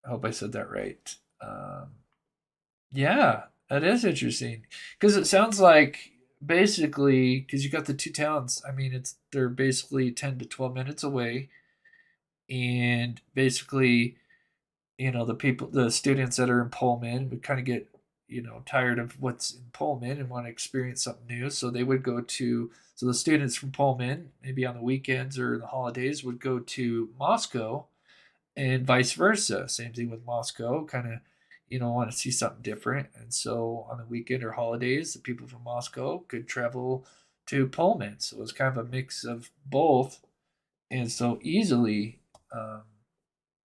I hope I said that right. Yeah, that is interesting because it sounds like basically because you got the two towns. I mean, they're basically 10 to 12 minutes away, and basically, the students that are in Pullman would kind of get tired of what's in Pullman and want to experience something new. So they would go to the students from Pullman maybe on the weekends or the holidays would go to Moscow. And vice versa. Same thing with Moscow. Kind of, want to see something different. And so on the weekend or holidays, the people from Moscow could travel to Pullman. So it was kind of a mix of both. And so easily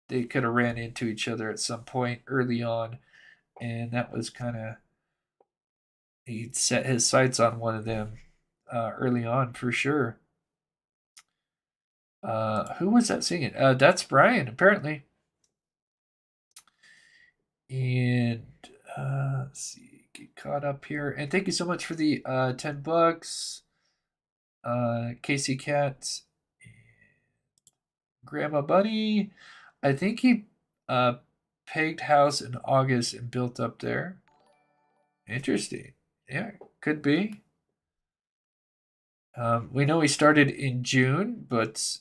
they could have ran into each other at some point early on. And that was kind of, he'd set his sights on one of them early on for sure. Who was that singing? That's Bryan, apparently. And let's see, get caught up here. And thank you so much for the $10. Casey Cat, Grandma Bunny. I think he pegged house in August and built up there. Interesting. Yeah, could be. We know he started in June, but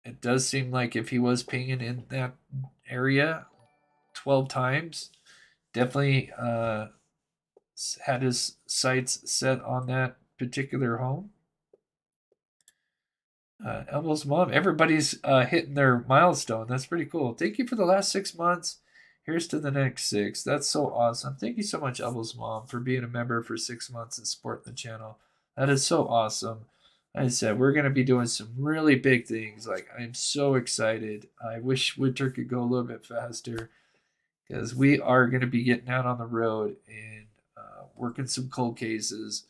it does seem like if he was pinging in that area 12 times, definitely had his sights set on that particular home. Elmo's mom, everybody's hitting their milestone. That's pretty cool. Thank you for the last 6 months. Here's to the next 6. That's so awesome. Thank you so much, Elmo's mom, for being a member for 6 months and supporting the channel. That is so awesome. I said, we're going to be doing some really big things. Like, I'm so excited. I wish winter could go a little bit faster because we are going to be getting out on the road and working some cold cases.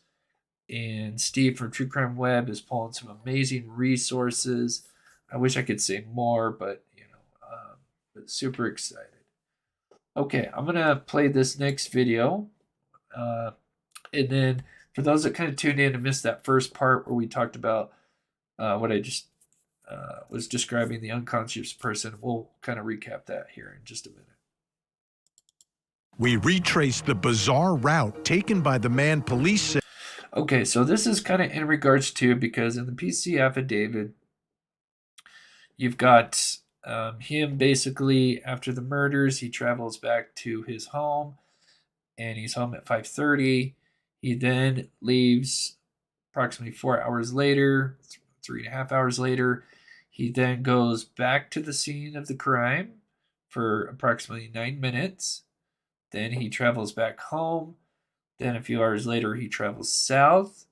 And Steve from True Crime Web is pulling some amazing resources. I wish I could say more, but but super excited. Okay, I'm gonna play this next video, and then for those that kind of tuned in and missed that first part where we talked about what I just was describing the unconscious person, we'll kind of recap that here in just a minute. We retraced the bizarre route taken by the man police said. Okay, so this is kind of in regards to, because in the PC affidavit, you've got him basically after the murders, he travels back to his home and he's home at 5:30. He then leaves approximately 4 hours later, 3.5 hours later. He then goes back to the scene of the crime for approximately 9 minutes. Then he travels back home. Then a few hours later, he travels south,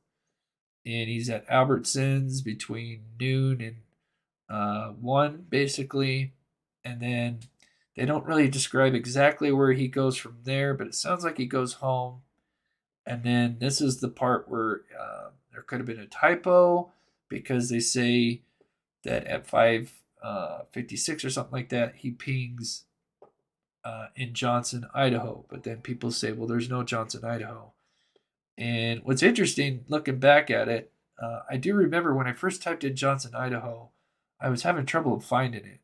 and he's at Albertsons between noon and 1, basically. And then they don't really describe exactly where he goes from there, but it sounds like he goes home. And then this is the part where there could have been a typo, because they say that at 5:56 or something like that, he pings in Johnson, Idaho. But then people say, well, there's no Johnson, Idaho. And what's interesting, looking back at it, I do remember when I first typed in Johnson, Idaho, I was having trouble finding it.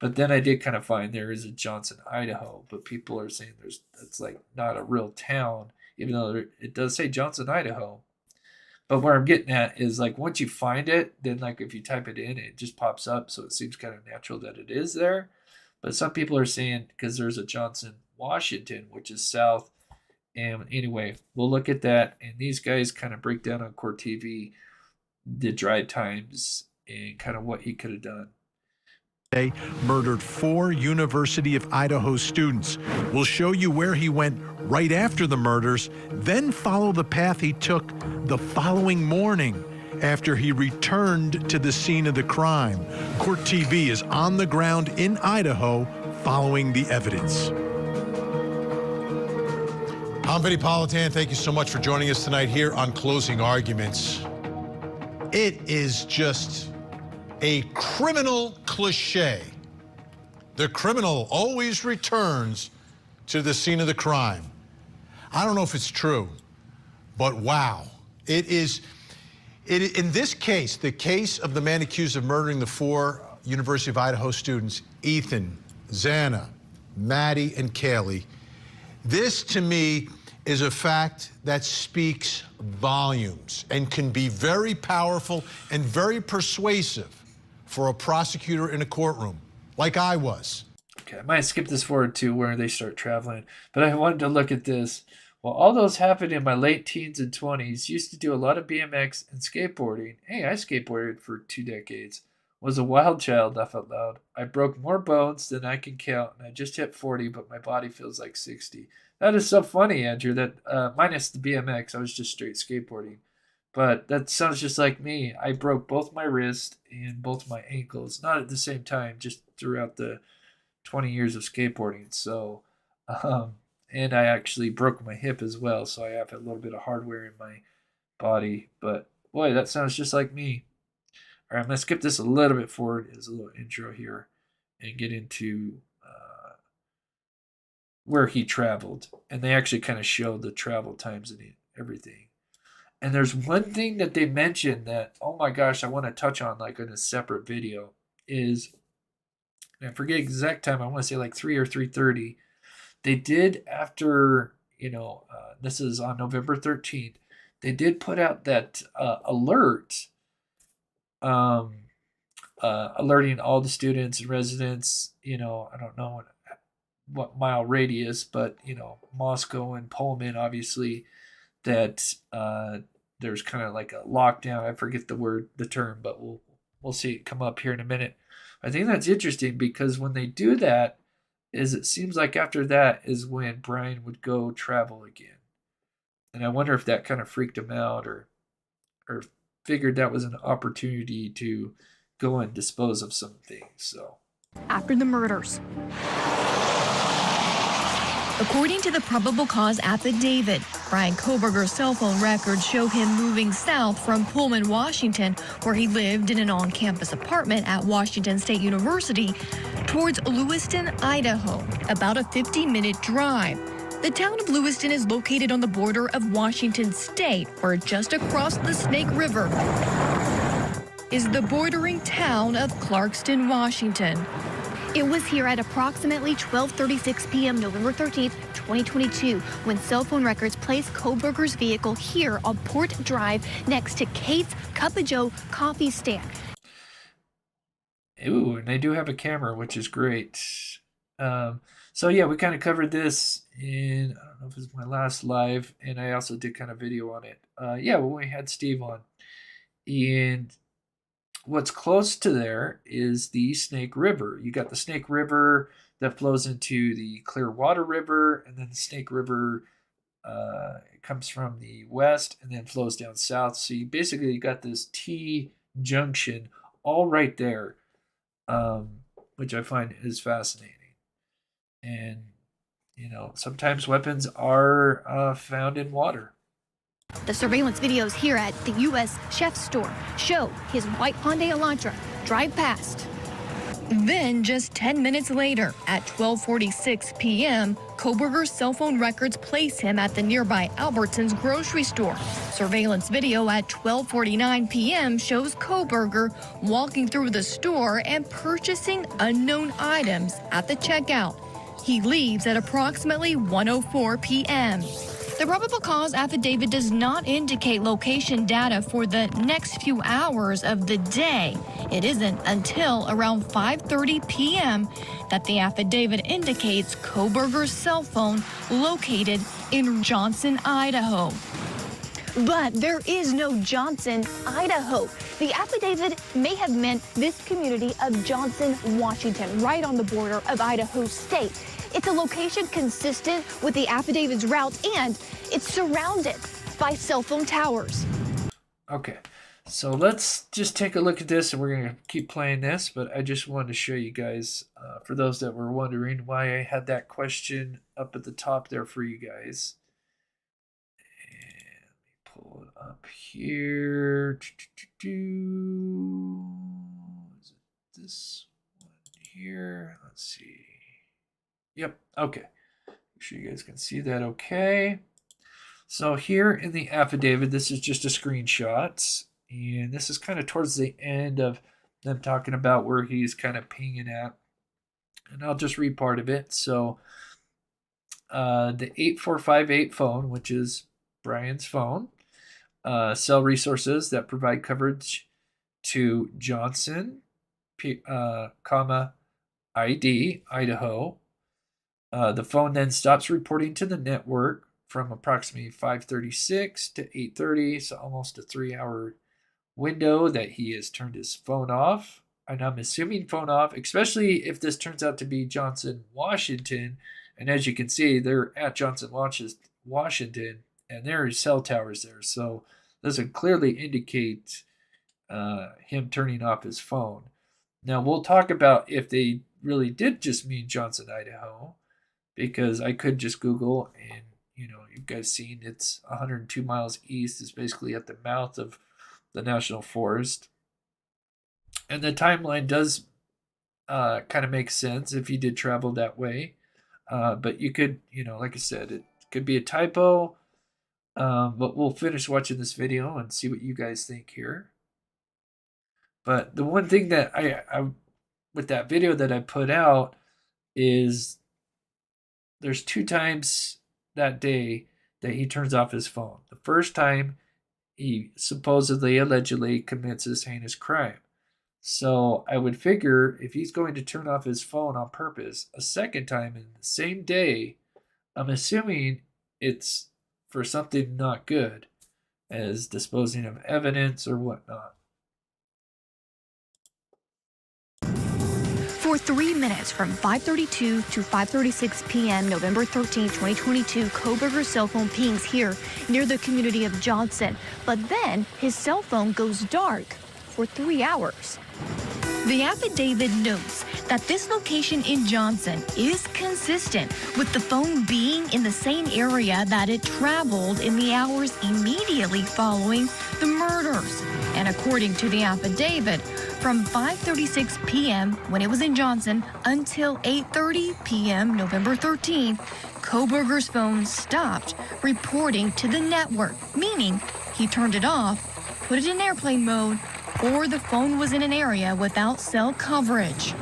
But then I did kind of find there is a Johnson, Idaho. But people are saying that's like not a real town, even though it does say Johnson, Idaho. But where I'm getting at is, like, once you find it, then like if you type it in, it just pops up. So it seems kind of natural that it is there. But some people are saying because there's a Johnson, Washington, which is south. And anyway, we'll look at that. And these guys kind of break down on Court TV the drive times and kind of what he could have done. They murdered 4 University of Idaho students. We'll show you where he went right after the murders, then follow the path he took the following morning after he returned to the scene of the crime. Court TV is on the ground in Idaho following the evidence. I'm Vinny Politan. Thank you so much for joining us tonight here on Closing Arguments. It is just a criminal cliche. The criminal always returns to the scene of the crime. I don't know if it's true, but wow. In this case, the case of the man accused of murdering the 4 University of Idaho students, Ethan, Xana, Maddie, and Kaylee, this to me is a fact that speaks volumes and can be very powerful and very persuasive for a prosecutor in a courtroom, like I was. Okay, I might skip this forward to where they start traveling, but I wanted to look at this. Well, all those happened in my late teens and 20s. Used to do a lot of BMX and skateboarding. Hey, I skateboarded for 2 decades. Was a wild child, laugh out loud. I broke more bones than I can count, and I just hit 40, but my body feels like 60. That is so funny, Andrew, that minus the BMX, I was just straight skateboarding. But that sounds just like me. I broke both my wrists and both my ankles, not at the same time, just throughout the 20 years of skateboarding. So, and I actually broke my hip as well, so I have a little bit of hardware in my body. But boy, that sounds just like me. All right, I'm going to skip this a little bit forward as a little intro here and get into where he traveled. And they actually kind of show the travel times and everything. And there's one thing that they mentioned that, oh my gosh, I want to touch on like in a separate video is, and I forget exact time, I want to say like 3 or 3:30. They did after, this is on November 13th, they did put out that alert alerting all the students and residents, I don't know what mile radius, but, Moscow and Pullman, obviously, that there's kind of like a lockdown. I forget the term, but we'll see it come up here in a minute. I think that's interesting because when they do that, it seems like after that is when Bryan would go travel again. And I wonder if that kind of freaked him out or figured that was an opportunity to go and dispose of some things. So after the murders. According to the probable cause affidavit, Bryan Kohberger's cell phone records show him moving south from Pullman, Washington, where he lived in an on-campus apartment at Washington State University, towards Lewiston, Idaho, about a 50-minute drive. The town of Lewiston is located on the border of Washington State, where just across the Snake River is the bordering town of Clarkston, Washington. It was here at approximately 12:36 p.m. November 13th, 2022, when cell phone records placed Kohberger's vehicle here on Port Drive next to Kate's Cup of Joe coffee stand. Ooh, and they do have a camera, which is great. So yeah, we kind of covered this in, I don't know if it was my last live, and I also did kind of video on it. Yeah, when we had Steve on. And what's close to there is the Snake River. You got the Snake River that flows into the Clearwater River, and then the Snake River comes from the west and then flows down south. So you basically got this T junction all right there, which I find is fascinating. And, you know, sometimes weapons are found in water. The surveillance videos here at the U.S. Chef store show his White Hyundai Elantra drive past. Then, just 10 minutes later, at 12:46 p.m., Kohberger's cell phone records place him at the nearby Albertsons grocery store. Surveillance video at 12:49 p.m. shows Kohberger walking through the store and purchasing unknown items at the checkout. He leaves at approximately 1:04 p.m. The probable cause affidavit does not indicate location data for the next few hours of the day. It isn't until around 5:30 p.m. that the affidavit indicates Kohberger's cell phone located in Johnson, Idaho. But there is no Johnson, Idaho. The affidavit may have meant this community of Johnson, Washington, right on the border of Idaho State. It's a location consistent with the affidavit's route, and it's surrounded by cell phone towers. Okay, so let's just take a look at this, and we're going to keep playing this, but I just wanted to show you guys, for those that were wondering why I had that question up at the top there for you guys. And let me pull it up here. Is it this one here? Let's see. Yep, okay. Make sure you guys can see that okay. So here in the affidavit, this is just a screenshot. And this is kind of towards the end of them talking about where he's kind of pinging at. And I'll just read part of it. So the 8458 phone, which is Bryan's phone, cell resources that provide coverage to Johnson, ID, Idaho. The phone then stops reporting to the network from approximately 5:36 to 8:30, so almost a 3-hour window that he has turned his phone off. And I'm assuming phone off, especially if this turns out to be Johnson, Washington. And as you can see, they're at Johnson, Washington, and there are cell towers there. So this would clearly indicate him turning off his phone. Now, we'll talk about if they really did just mean Johnson, Idaho, because I could just Google, and you know, you guys seen it's 102 miles east. It's basically at the mouth of the national forest, and the timeline does kind of make sense if you did travel that way. But you could, you know, like I said, it could be a typo. But we'll finish watching this video and see what you guys think here. But the one thing that I with that video that I put out is there's 2 times that day that he turns off his phone. The first time, he supposedly, allegedly commits this heinous crime. So I would figure if he's going to turn off his phone on purpose a second time in the same day, I'm assuming it's for something not good, as disposing of evidence or whatnot. For For 3 minutes from 5:32 to 5:36 p.m. November 13, 2022, Kohberger's cell phone pings here near the community of Johnson. But then his cell phone goes dark for 3 hours. The affidavit notes that this location in Johnson is consistent with the phone being in the same area that it traveled in the hours immediately following the murders. And according to the affidavit, from 5:36 p.m. when it was in Johnson until 8:30 p.m. November 13th, Kohberger's phone stopped reporting to the network, meaning he turned it off, put it in airplane mode, or the phone was in an area without cell coverage.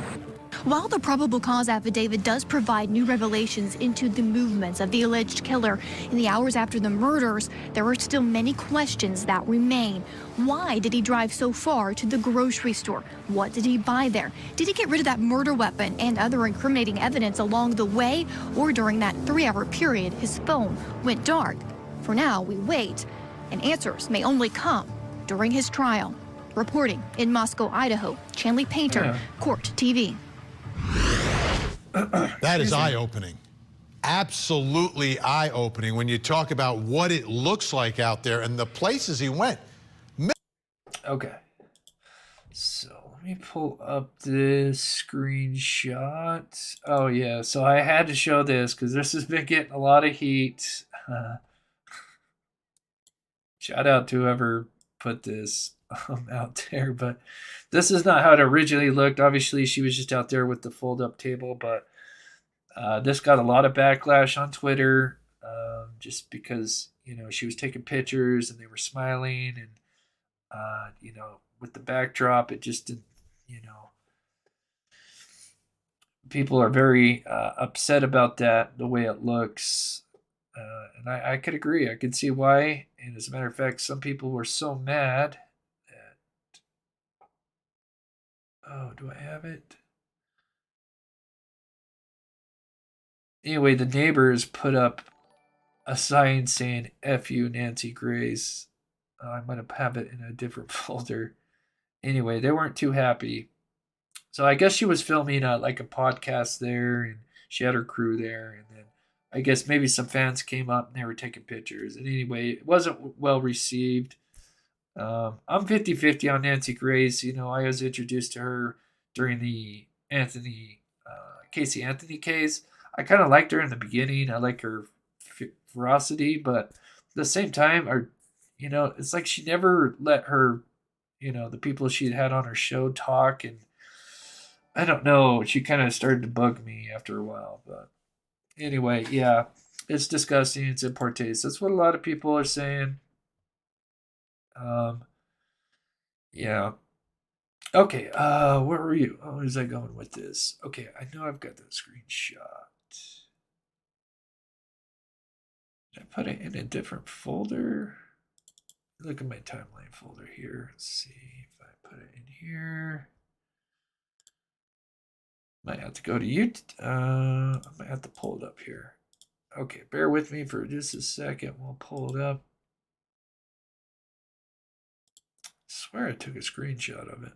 While the probable cause affidavit does provide new revelations into the movements of the alleged killer in the hours after the murders, there are still many questions that remain. Why did he drive so far to the grocery store? What did he buy there? Did he get rid of that murder weapon and other incriminating evidence along the way? Or during that 3-hour period, his phone went dark? For now, we wait, and answers may only come during his trial. Reporting in Moscow, Idaho, Chanley Painter, Court TV. That is eye-opening. Absolutely eye-opening when you talk about what it looks like out there and the places he went. Okay. So let me pull up this screenshot. Oh, yeah. So I had to show this because this has been getting a lot of heat. Shout out to whoever put this out there, but this is not how it originally looked. Obviously, she was just out there with the fold-up table, but this got a lot of backlash on Twitter, just because, you know, she was taking pictures and they were smiling, and you know, with the backdrop, it just didn't, you know, people are very upset about that, the way it looks, and I could agree. I could see why, and as a matter of fact, some people were so mad. Oh, do I have it? Anyway, the neighbors put up a sign saying F you, Nancy Grace. I'm going to have it in a different folder. Anyway, they weren't too happy. So I guess she was filming like a podcast there, and she had her crew there. And then I guess maybe some fans came up and they were taking pictures. And anyway, it wasn't well received. I'm 50-50 on Nancy Grace. You know, I was introduced to her during the Casey Anthony case. I kind of liked her in the beginning. I like her ferocity, but at the same time, you know, it's like she never let her, you know, the people she had on her show talk, and I don't know. She kind of started to bug me after a while, but anyway, yeah, it's disgusting. It's in poor taste. That's what a lot of people are saying. Yeah. Okay, where were you? Oh, where's I going with this? Okay, I know I've got the screenshot. Did I put it in a different folder? Look at my timeline folder here. Let's see if I put it in here. Might have to go to YouTube. I might have to pull it up here. Okay, bear with me for just a second. We'll pull it up. I swear I took a screenshot of it.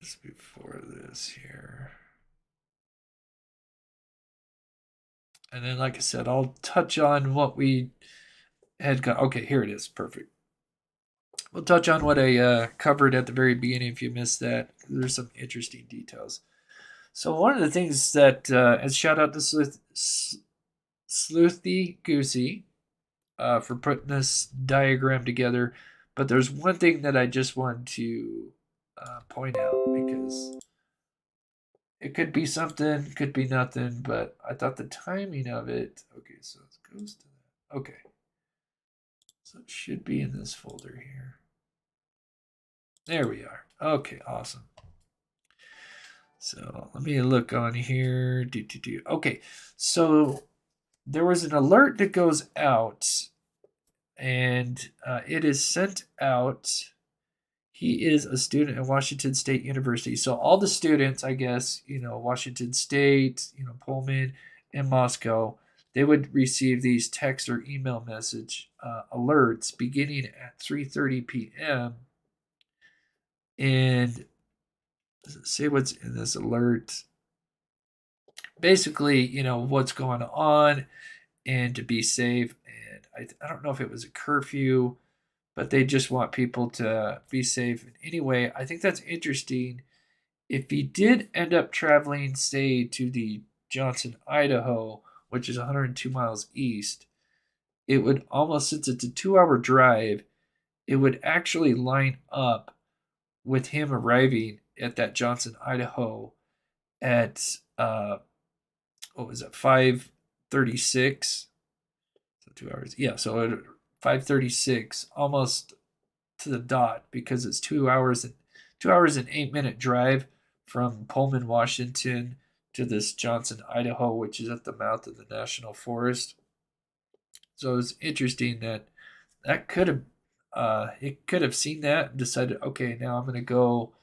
Just before this here. And then, like I said, I'll touch on what we had got. Okay, here it is. Perfect. We'll touch on what I covered at the very beginning if you missed that. There's some interesting details. So one of the things that, and shout out to Sleuthy Goosey for putting this diagram together. But there's one thing that I just wanted to point out, because it could be something, could be nothing, but I thought the timing of it. Okay, so it goes to that. Okay. So it should be in this folder here. There we are. Okay, awesome. So let me look on here. Okay, so there was an alert that goes out, and it is sent out. He is a student at Washington State University. So all the students, I guess, you know, Washington State, you know, Pullman, and Moscow, they would receive these text or email message alerts beginning at 3:30 p.m. And say what's in this alert. Basically, you know, what's going on and to be safe. And I don't know if it was a curfew, but they just want people to be safe. Anyway, I think that's interesting. If he did end up traveling, say, to the Johnson, Idaho, which is 102 miles east, it would almost, since it's a 2-hour drive, it would actually line up with him arriving at that Johnson, Idaho at, what was it, 5:36? So 2 hours. Yeah, so at 5:36, almost to the dot, because it's 2 hours and 8-minute drive from Pullman, Washington to this Johnson, Idaho, which is at the mouth of the National Forest. So it's interesting that could have it could have seen that and decided, okay, now I'm going to go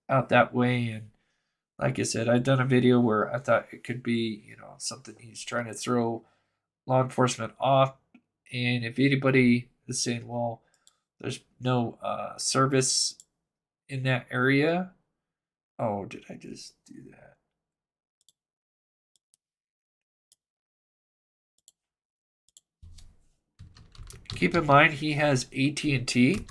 out that way. And like I said, I've done a video where I thought it could be, you know, something he's trying to throw law enforcement off. And if anybody is saying, well, there's no service in that area. Oh, did I just do that? Keep in mind he has AT&T.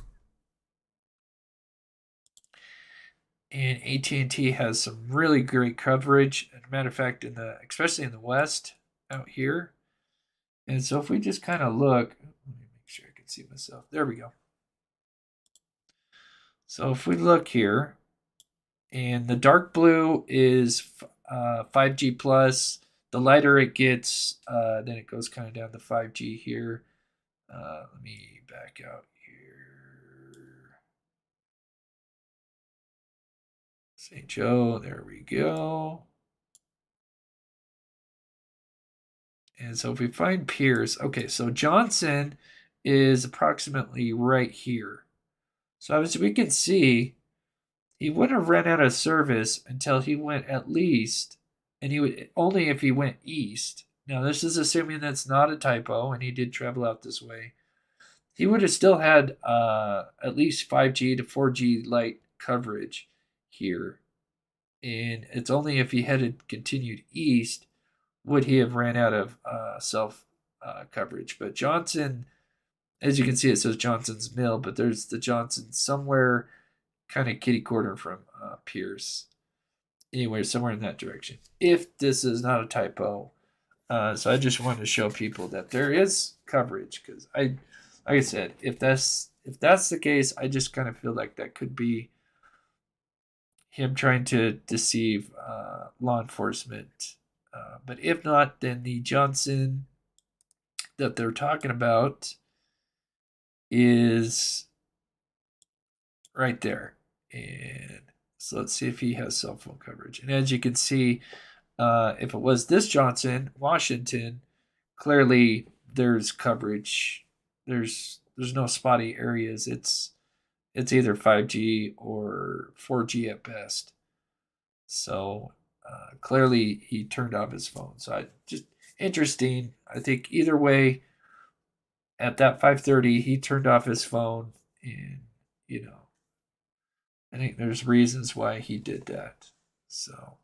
And AT&T has some really great coverage. As a matter of fact, especially in the West out here. And so if we just kind of look, let me make sure I can see myself. There we go. So if we look here, and the dark blue is 5G plus. The lighter it gets, then it goes kind of down to 5G here. Let me back out here. St. Joe, there we go. And so if we find Pierce, okay, so Johnson is approximately right here. So as we can see, he wouldn't have ran out of service until he went at least, and he would only if he went east. Now this is assuming that's not a typo, and he did travel out this way. He would have still had at least 5G to 4G light coverage here, and it's only if he had continued east would he have ran out of self coverage. But Johnson, as you can see, it says Johnson's Mill, but there's the Johnson somewhere kind of kitty corner from Pierce. Anyway, somewhere in that direction. If this is not a typo. So I just wanted to show people that there is coverage, because like I said, if that's the case, I just kind of feel like that could be him trying to deceive law enforcement. But if not, then the Johnson that they're talking about is right there. And so let's see if he has cell phone coverage. And as you can see, if it was this Johnson, Washington, clearly there's coverage. There's no spotty areas. It's either 5G or 4G at best. So clearly he turned off his phone. So just interesting. I think either way, at that 5:30, he turned off his phone, and you know, I think there's reasons why he did that. So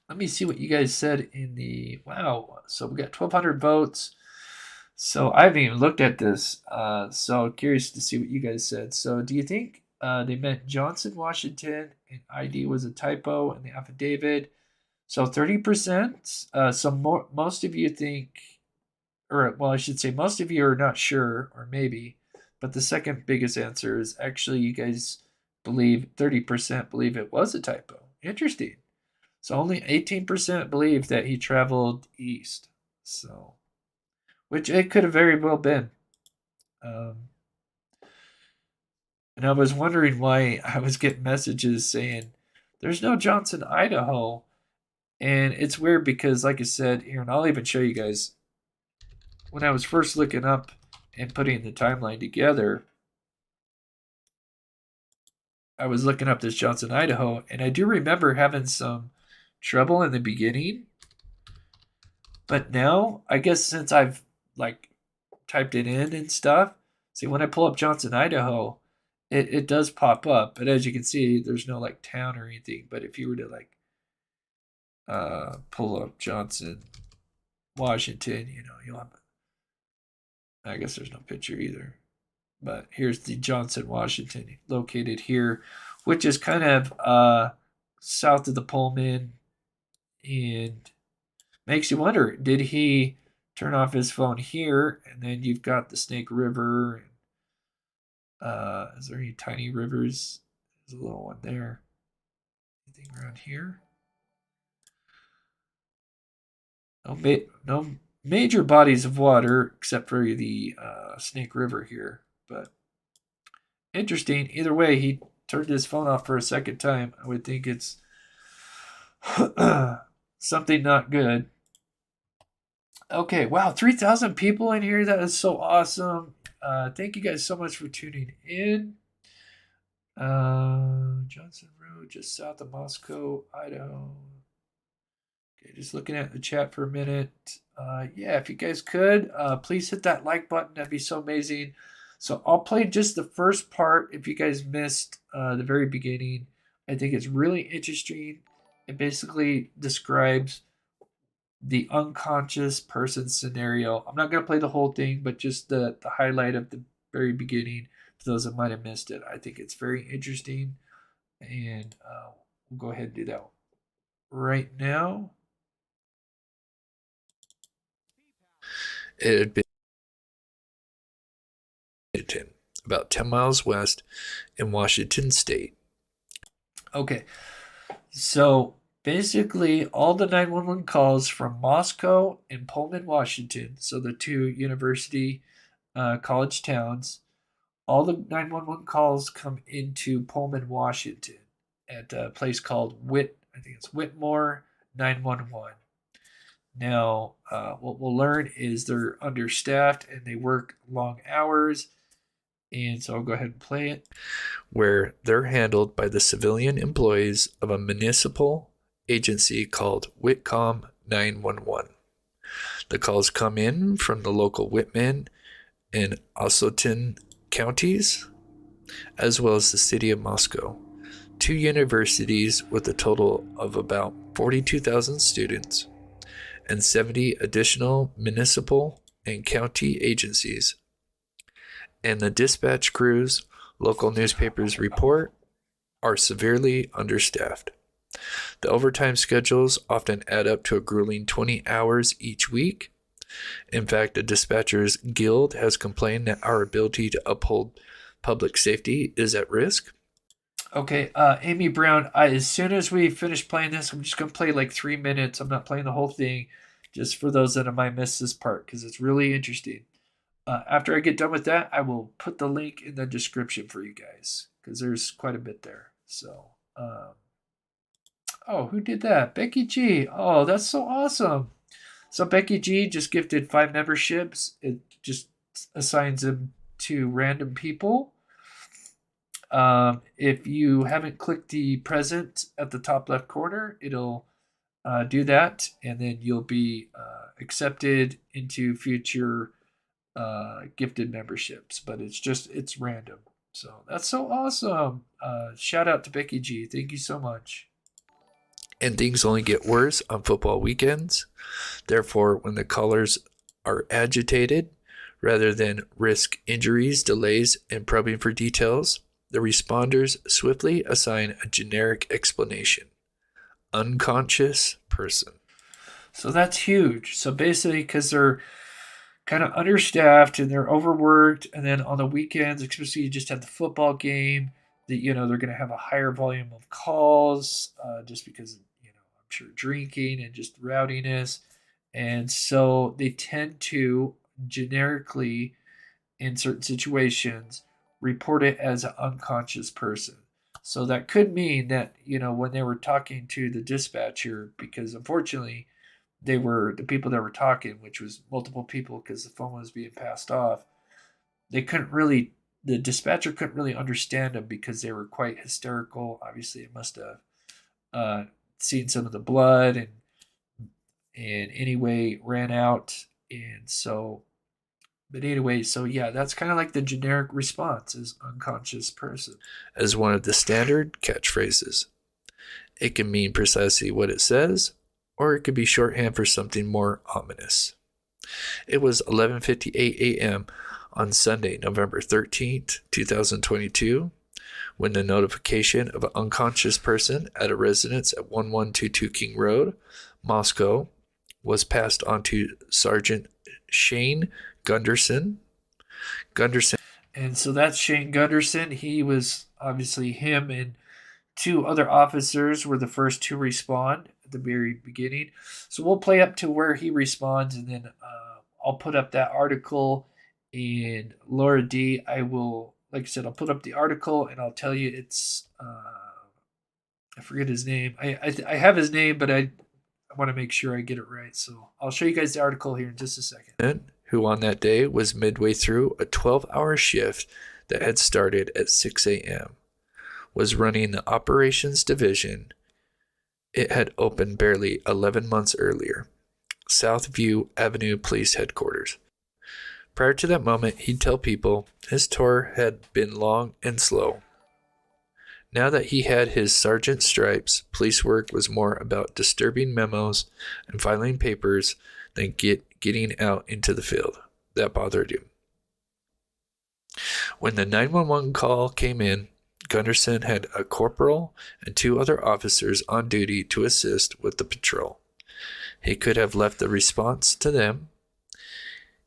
let me see what you guys said in the wow. So we got 1,200 votes. So I haven't even looked at this. So curious to see what you guys said. So do you think they meant Johnson, Washington, and ID was a typo in the affidavit? So 30%. So most of you think, or well, I should say most of you are not sure, or maybe. But the second biggest answer is actually you guys believe 30% believe it was a typo. Interesting. So only 18% believe that he traveled east. So, which it could have very well been. And I was wondering why I was getting messages saying there's no Johnson, Idaho. And it's weird because, like I said here, and I'll even show you guys, when I was first looking up and putting the timeline together, I was looking up this Johnson, Idaho, and I do remember having some trouble in the beginning But now, I guess since I've like typed it in and stuff, see when I pull up Johnson, Idaho, it does pop up. But as you can see, there's no like town or anything. But if you were to like pull up Johnson, Washington, you'll have, I guess there's no picture either. But here's the Johnson, Washington, located here, which is kind of south of the Pullman, and makes you wonder, did he turn off his phone here? And then you've got the Snake River. Is there any tiny rivers? There's a little one there. Anything around here? No major bodies of water except for the Snake River here. But interesting. Either way, he turned his phone off for a second time. I would think it's something not good. Okay, wow, 3,000 people in here. That is so awesome. Thank you guys so much for tuning in. Johnson Road, just south of Moscow, Idaho. Okay, just looking at the chat for a minute. Yeah, if you guys could, please hit that like button. That'd be so amazing. So I'll play just the first part if you guys missed the very beginning. I think it's really interesting. It basically describes the unconscious person scenario. I'm not going to play the whole thing, but just the highlight of the very beginning for those that might have missed it. I think it's very interesting, and we'll go ahead and do that right now. It had been about 10 miles west in Washington State. Okay, so basically all the 911 calls from Moscow and Pullman, Washington, so the two university college towns, all the 911 calls come into Pullman, Washington at a place called Whitmore 911. Now, what we'll learn is they're understaffed and they work long hours. And so I'll go ahead and play it. Where they're handled by the civilian employees of a municipal agency called Whitcom 911. The calls come in from the local Whitman and Atnt counties, as well as the city of Moscow. Two universities with a total of about 42,000 students and 70 additional municipal and county agencies. And the dispatch crews, local newspapers report, are severely understaffed. The overtime schedules often add up to a grueling 20 hours each week. In fact, the Dispatchers Guild has complained that our ability to uphold public safety is at risk. Okay, Amy Brown, as soon as we finish playing this, I'm just going to play like 3 minutes. I'm not playing the whole thing, just for those that might miss this part, because it's really interesting. After I get done with that, I will put the link in the description for you guys, because there's quite a bit there. So, oh, who did that? Becky G. Oh, that's so awesome. So Becky G just gifted 5 memberships. It just assigns them to random people. If you haven't clicked the present at the top left corner, it'll do that, and then you'll be accepted into future gifted memberships. But it's random. So that's so awesome. Shout out to Becky G. Thank you so much. And things only get worse on football weekends. Therefore, when the callers are agitated, rather than risk injuries, delays, and probing for details, the responders swiftly assign a generic explanation: unconscious person. So that's huge. So basically, because they're kind of understaffed and they're overworked, and then on the weekends, especially you just have the football game, that they're going to have a higher volume of calls, just because I'm sure drinking and just rowdiness, and so they tend to generically, in certain situations, report it as an unconscious person. So that could mean that when they were talking to the dispatcher, because unfortunately they were the people that were talking, which was multiple people because the phone was being passed off, the dispatcher couldn't really understand them because they were quite hysterical. Obviously, it must have seen some of the blood, and and anyway ran out. And so, but anyway, so yeah, that's kind of like the generic response is unconscious person. As one of the standard catchphrases. It can mean precisely what it says, or it could be shorthand for something more ominous. It was 11:58 a.m. on Sunday, November 13th, 2022, when the notification of an unconscious person at a residence at 1122 King Road, Moscow, was passed on to Sergeant Shane Gunderson. And so that's Shane Gunderson. He was obviously him and two other officers were the first to respond at the very beginning. So we'll play up to where he responds, and then I'll put up that article. And Laura D, I will, like I said, I'll put up the article and I'll tell you it's, I forget his name. I have his name, but I want to make sure I get it right. So I'll show you guys the article here in just a second. Who on that day was midway through a 12-hour shift that had started at 6 a.m., was running the operations division. It had opened barely 11 months earlier, Southview Avenue Police Headquarters. Prior to that moment, he'd tell people his tour had been long and slow. Now that he had his sergeant stripes, police work was more about disturbing memos and filing papers than getting out into the field. That bothered him. When the 911 call came in, Gunderson had a corporal and two other officers on duty to assist with the patrol. He could have left the response to them.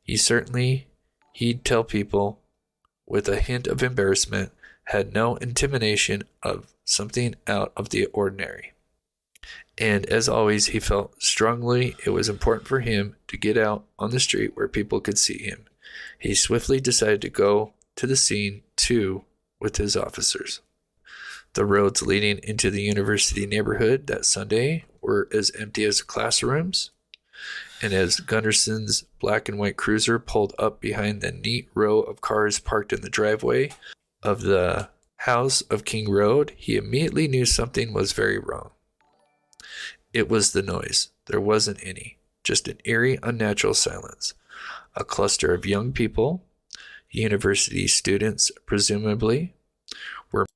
He'd tell people, with a hint of embarrassment, had no intimidation of something out of the ordinary. And as always, he felt strongly it was important for him to get out on the street where people could see him. He swiftly decided to go to the scene, too, with his officers. The roads leading into the university neighborhood that Sunday were as empty as classrooms. And as Gunderson's black and white cruiser pulled up behind the neat row of cars parked in the driveway of the house of King Road, he immediately knew something was very wrong. It was the noise. There wasn't any, just an eerie, unnatural silence. A cluster of young people, university students presumably, were...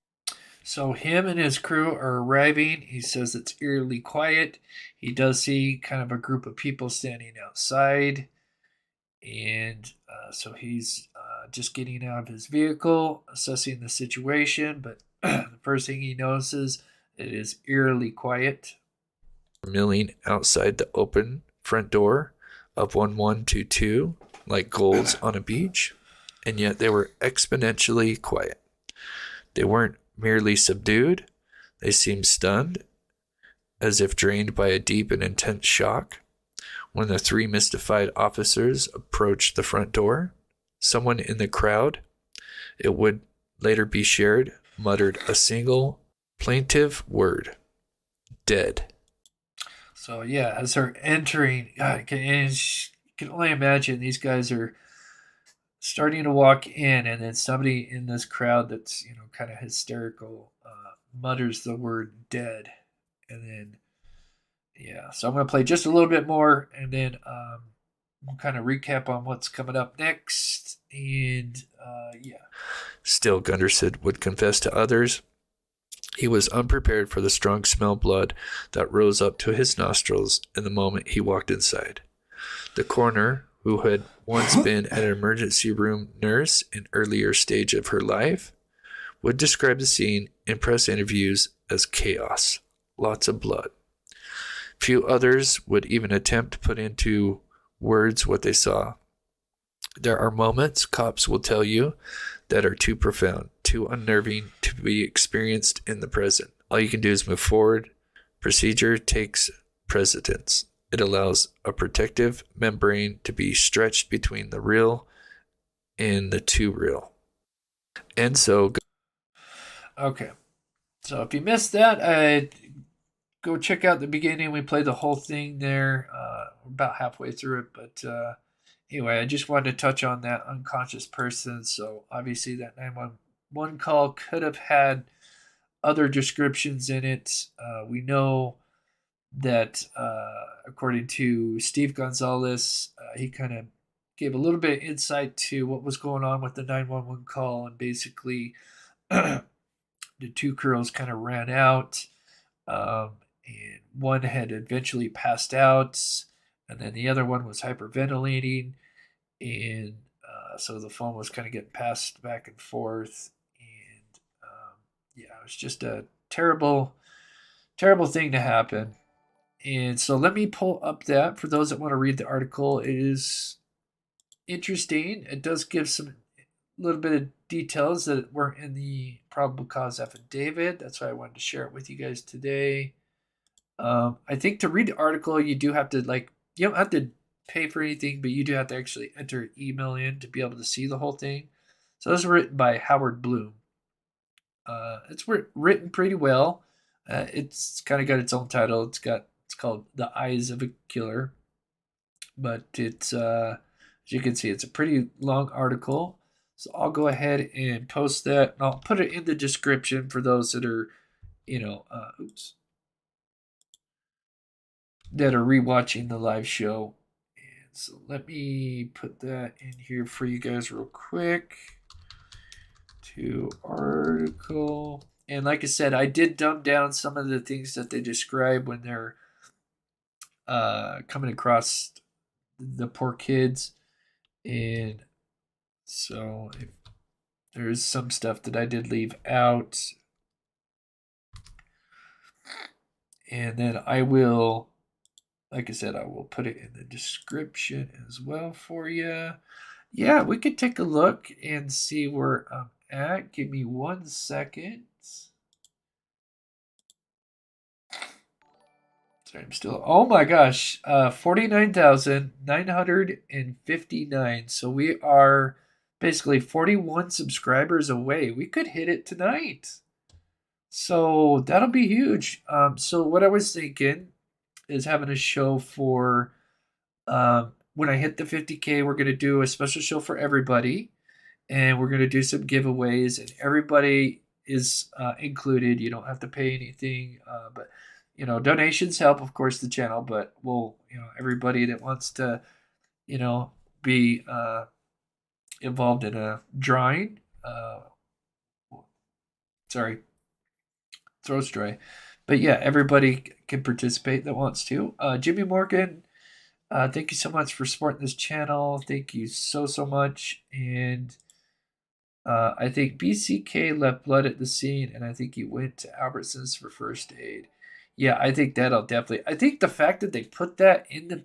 So him and his crew are arriving. He says it's eerily quiet. He does see kind of a group of people standing outside. And so he's just getting out of his vehicle, assessing the situation. But the first thing he notices, it is eerily quiet. Milling outside the open front door of 1122 like gulls on a beach. And yet they were exponentially quiet. They weren't merely subdued. They seemed stunned, as if drained by a deep and intense shock. When the three mystified officers approached the front door, someone in the crowd, it would later be shared, muttered a single plaintive word: dead. So yeah, as they're entering, God, you can only imagine these guys are starting to walk in, and then somebody in this crowd that's, kind of hysterical mutters the word dead. And then, yeah, so I'm going to play just a little bit more, and then we'll kind of recap on what's coming up next. And yeah. Still, Gunderson would confess to others he was unprepared for the strong smell of blood that rose up to his nostrils in the moment he walked inside. The coroner, who had once been an emergency room nurse in earlier stage of her life, would describe the scene in press interviews as chaos, lots of blood. Few others would even attempt to put into words what they saw. There are moments, cops will tell you, that are too profound, too unnerving to be experienced in the present. All you can do is move forward. Procedure takes precedence. It allows a protective membrane to be stretched between the real and the too real. And so... Okay. So if you missed that, go check out the beginning. We played the whole thing there. We're about halfway through it. But anyway, I just wanted to touch on that unconscious person. So obviously that 911 call could have had other descriptions in it. We know that, according to Steve Gonzalez, he kind of gave a little bit of insight to what was going on with the 911 call, and basically the two girls kind of ran out, and one had eventually passed out, and then the other one was hyperventilating, and so the phone was kind of getting passed back and forth, and yeah, it was just a terrible, terrible thing to happen. And so let me pull up that for those that want to read the article. It is interesting. It does give some little bit of details that weren't in the probable cause affidavit. That's why I wanted to share it with you guys today. I think to read the article, you do have to, you don't have to pay for anything, but you do have to actually enter an email in to be able to see the whole thing. So this was written by Howard Bloom. It's written pretty well. It's kind of got its own title. It's called The Eyes of a Killer. But it's, as you can see, it's a pretty long article. So I'll go ahead and post that. And I'll put it in the description for those that are, that are rewatching the live show. And so let me put that in here for you guys real quick. To article. And like I said, I did dumb down some of the things that they describe when they're coming across the poor kids. And so if there's some stuff that I did leave out. And then I will, like I said, I will put it in the description as well for you. Yeah, we could take a look and see where I'm at. Give me 1 second. Sorry, I'm still. Oh my gosh, 49,959. So we are basically 41 subscribers away. We could hit it tonight. So that'll be huge. So what I was thinking is having a show for when I hit the 50K, we're going to do a special show for everybody. And we're going to do some giveaways. And everybody is included. You don't have to pay anything. But, donations help, of course, the channel. But we'll, everybody that wants to, be involved in a drawing. Sorry. Throat's dry. But yeah, everybody can participate that wants to. Jimmy Morgan, thank you so much for supporting this channel. Thank you so much. And I think BCK left blood at the scene, and I think he went to Albertsons for first aid. Yeah, I think that'll definitely. I think the fact that they put that in the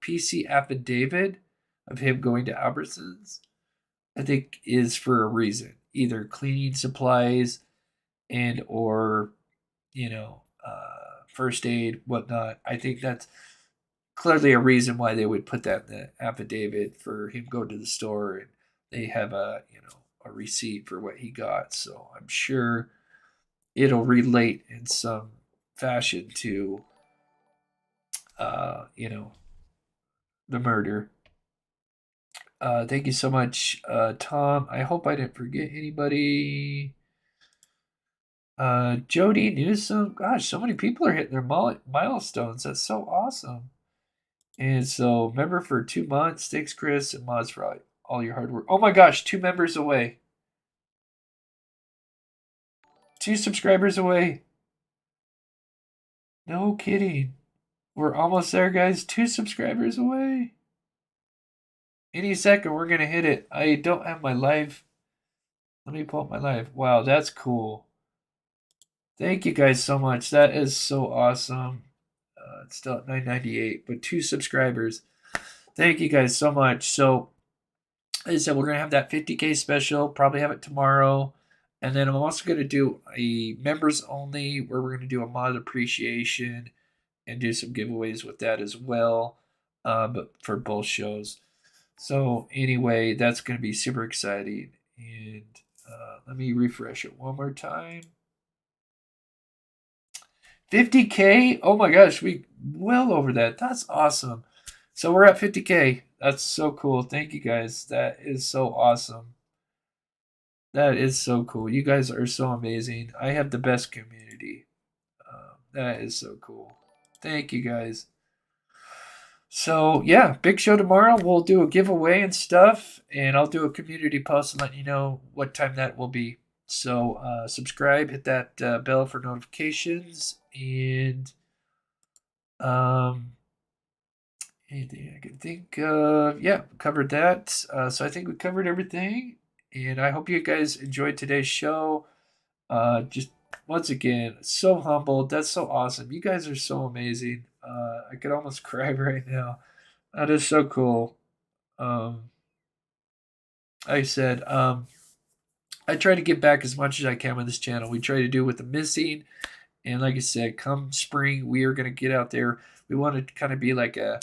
PC affidavit of him going to Albertsons, I think is for a reason. Either cleaning supplies and or, first aid, whatnot. I think that's clearly a reason why they would put that in the affidavit for him going to the store, and they have a receipt for what he got. So I'm sure it'll relate in some fashion to, the murder. Thank you so much, Tom. I hope I didn't forget anybody. Jody Newsom. Gosh, so many people are hitting their milestones. That's so awesome. And so, member for 2 months. Thanks, Chris, and mods for all your hard work. Oh my gosh, 2 members away. 2 subscribers away. No kidding. We're almost there, guys. 2 subscribers away. Any second, we're going to hit it. I don't have my live. Let me pull up my live. Wow, that's cool. Thank you guys so much. That is so awesome. It's still at 998, but 2 subscribers. Thank you guys so much. So, as I said, we're going to have that 50K special. Probably have it tomorrow. And then I'm also going to do a members only where we're going to do a mod appreciation and do some giveaways with that as well, but for both shows. So anyway, that's going to be super exciting. And let me refresh it one more time. 50K? Oh my gosh, we well over that. That's awesome. So we're at 50K. That's so cool. Thank you guys. That is so awesome. That is so cool. You guys are so amazing. I have the best community. That is so cool. Thank you guys. So yeah, big show tomorrow. We'll do a giveaway and stuff, and I'll do a community post and let you know what time that will be. So subscribe, hit that bell for notifications, and anything I can think of. Yeah, covered that. So I think we covered everything, and I hope you guys enjoyed today's show. Just once again, so humbled. That's so awesome. You guys are so amazing. I could almost cry right now. That is so cool. I said, I try to give back as much as I can with this channel. We try to do with the missing. And like I said, come spring, we are going to get out there. We want to kind of be like a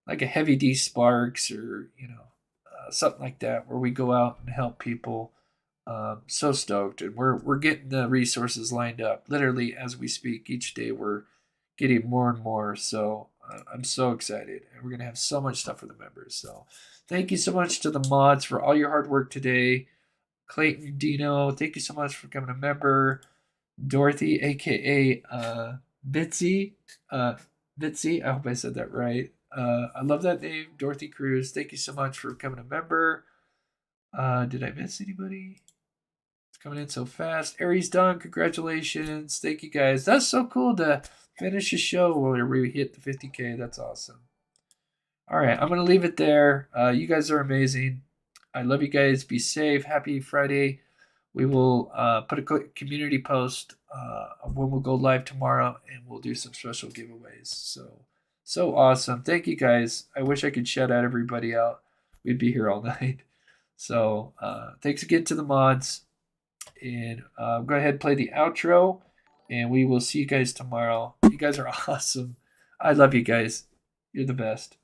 Heavy D Sparks or, something like that, where we go out and help people. So stoked. And we're getting the resources lined up. Literally, as we speak, each day we're getting more and more. So I'm so excited. And we're going to have so much stuff for the members. So thank you so much to the mods for all your hard work today. Clayton, Dino, thank you so much for becoming a member. Dorothy, a.k.a. Bitsy. Bitsy, I hope I said that right. I love that name, Dorothy Cruz. Thank you so much for becoming a member. Did I miss anybody? It's coming in so fast. Aries Dunn, congratulations. Thank you guys. That's so cool to finish a show where we hit the 50K. That's awesome. All right, I'm going to leave it there. You guys are amazing. I love you guys. Be safe. Happy Friday. We will put a community post when we'll go live tomorrow, and we'll do some special giveaways. So awesome. Thank you guys. I wish I could shout out everybody out. We'd be here all night. So thanks again to the mods. And go ahead and play the outro, and we will see you guys tomorrow. You guys are awesome. I love you guys. You're the best.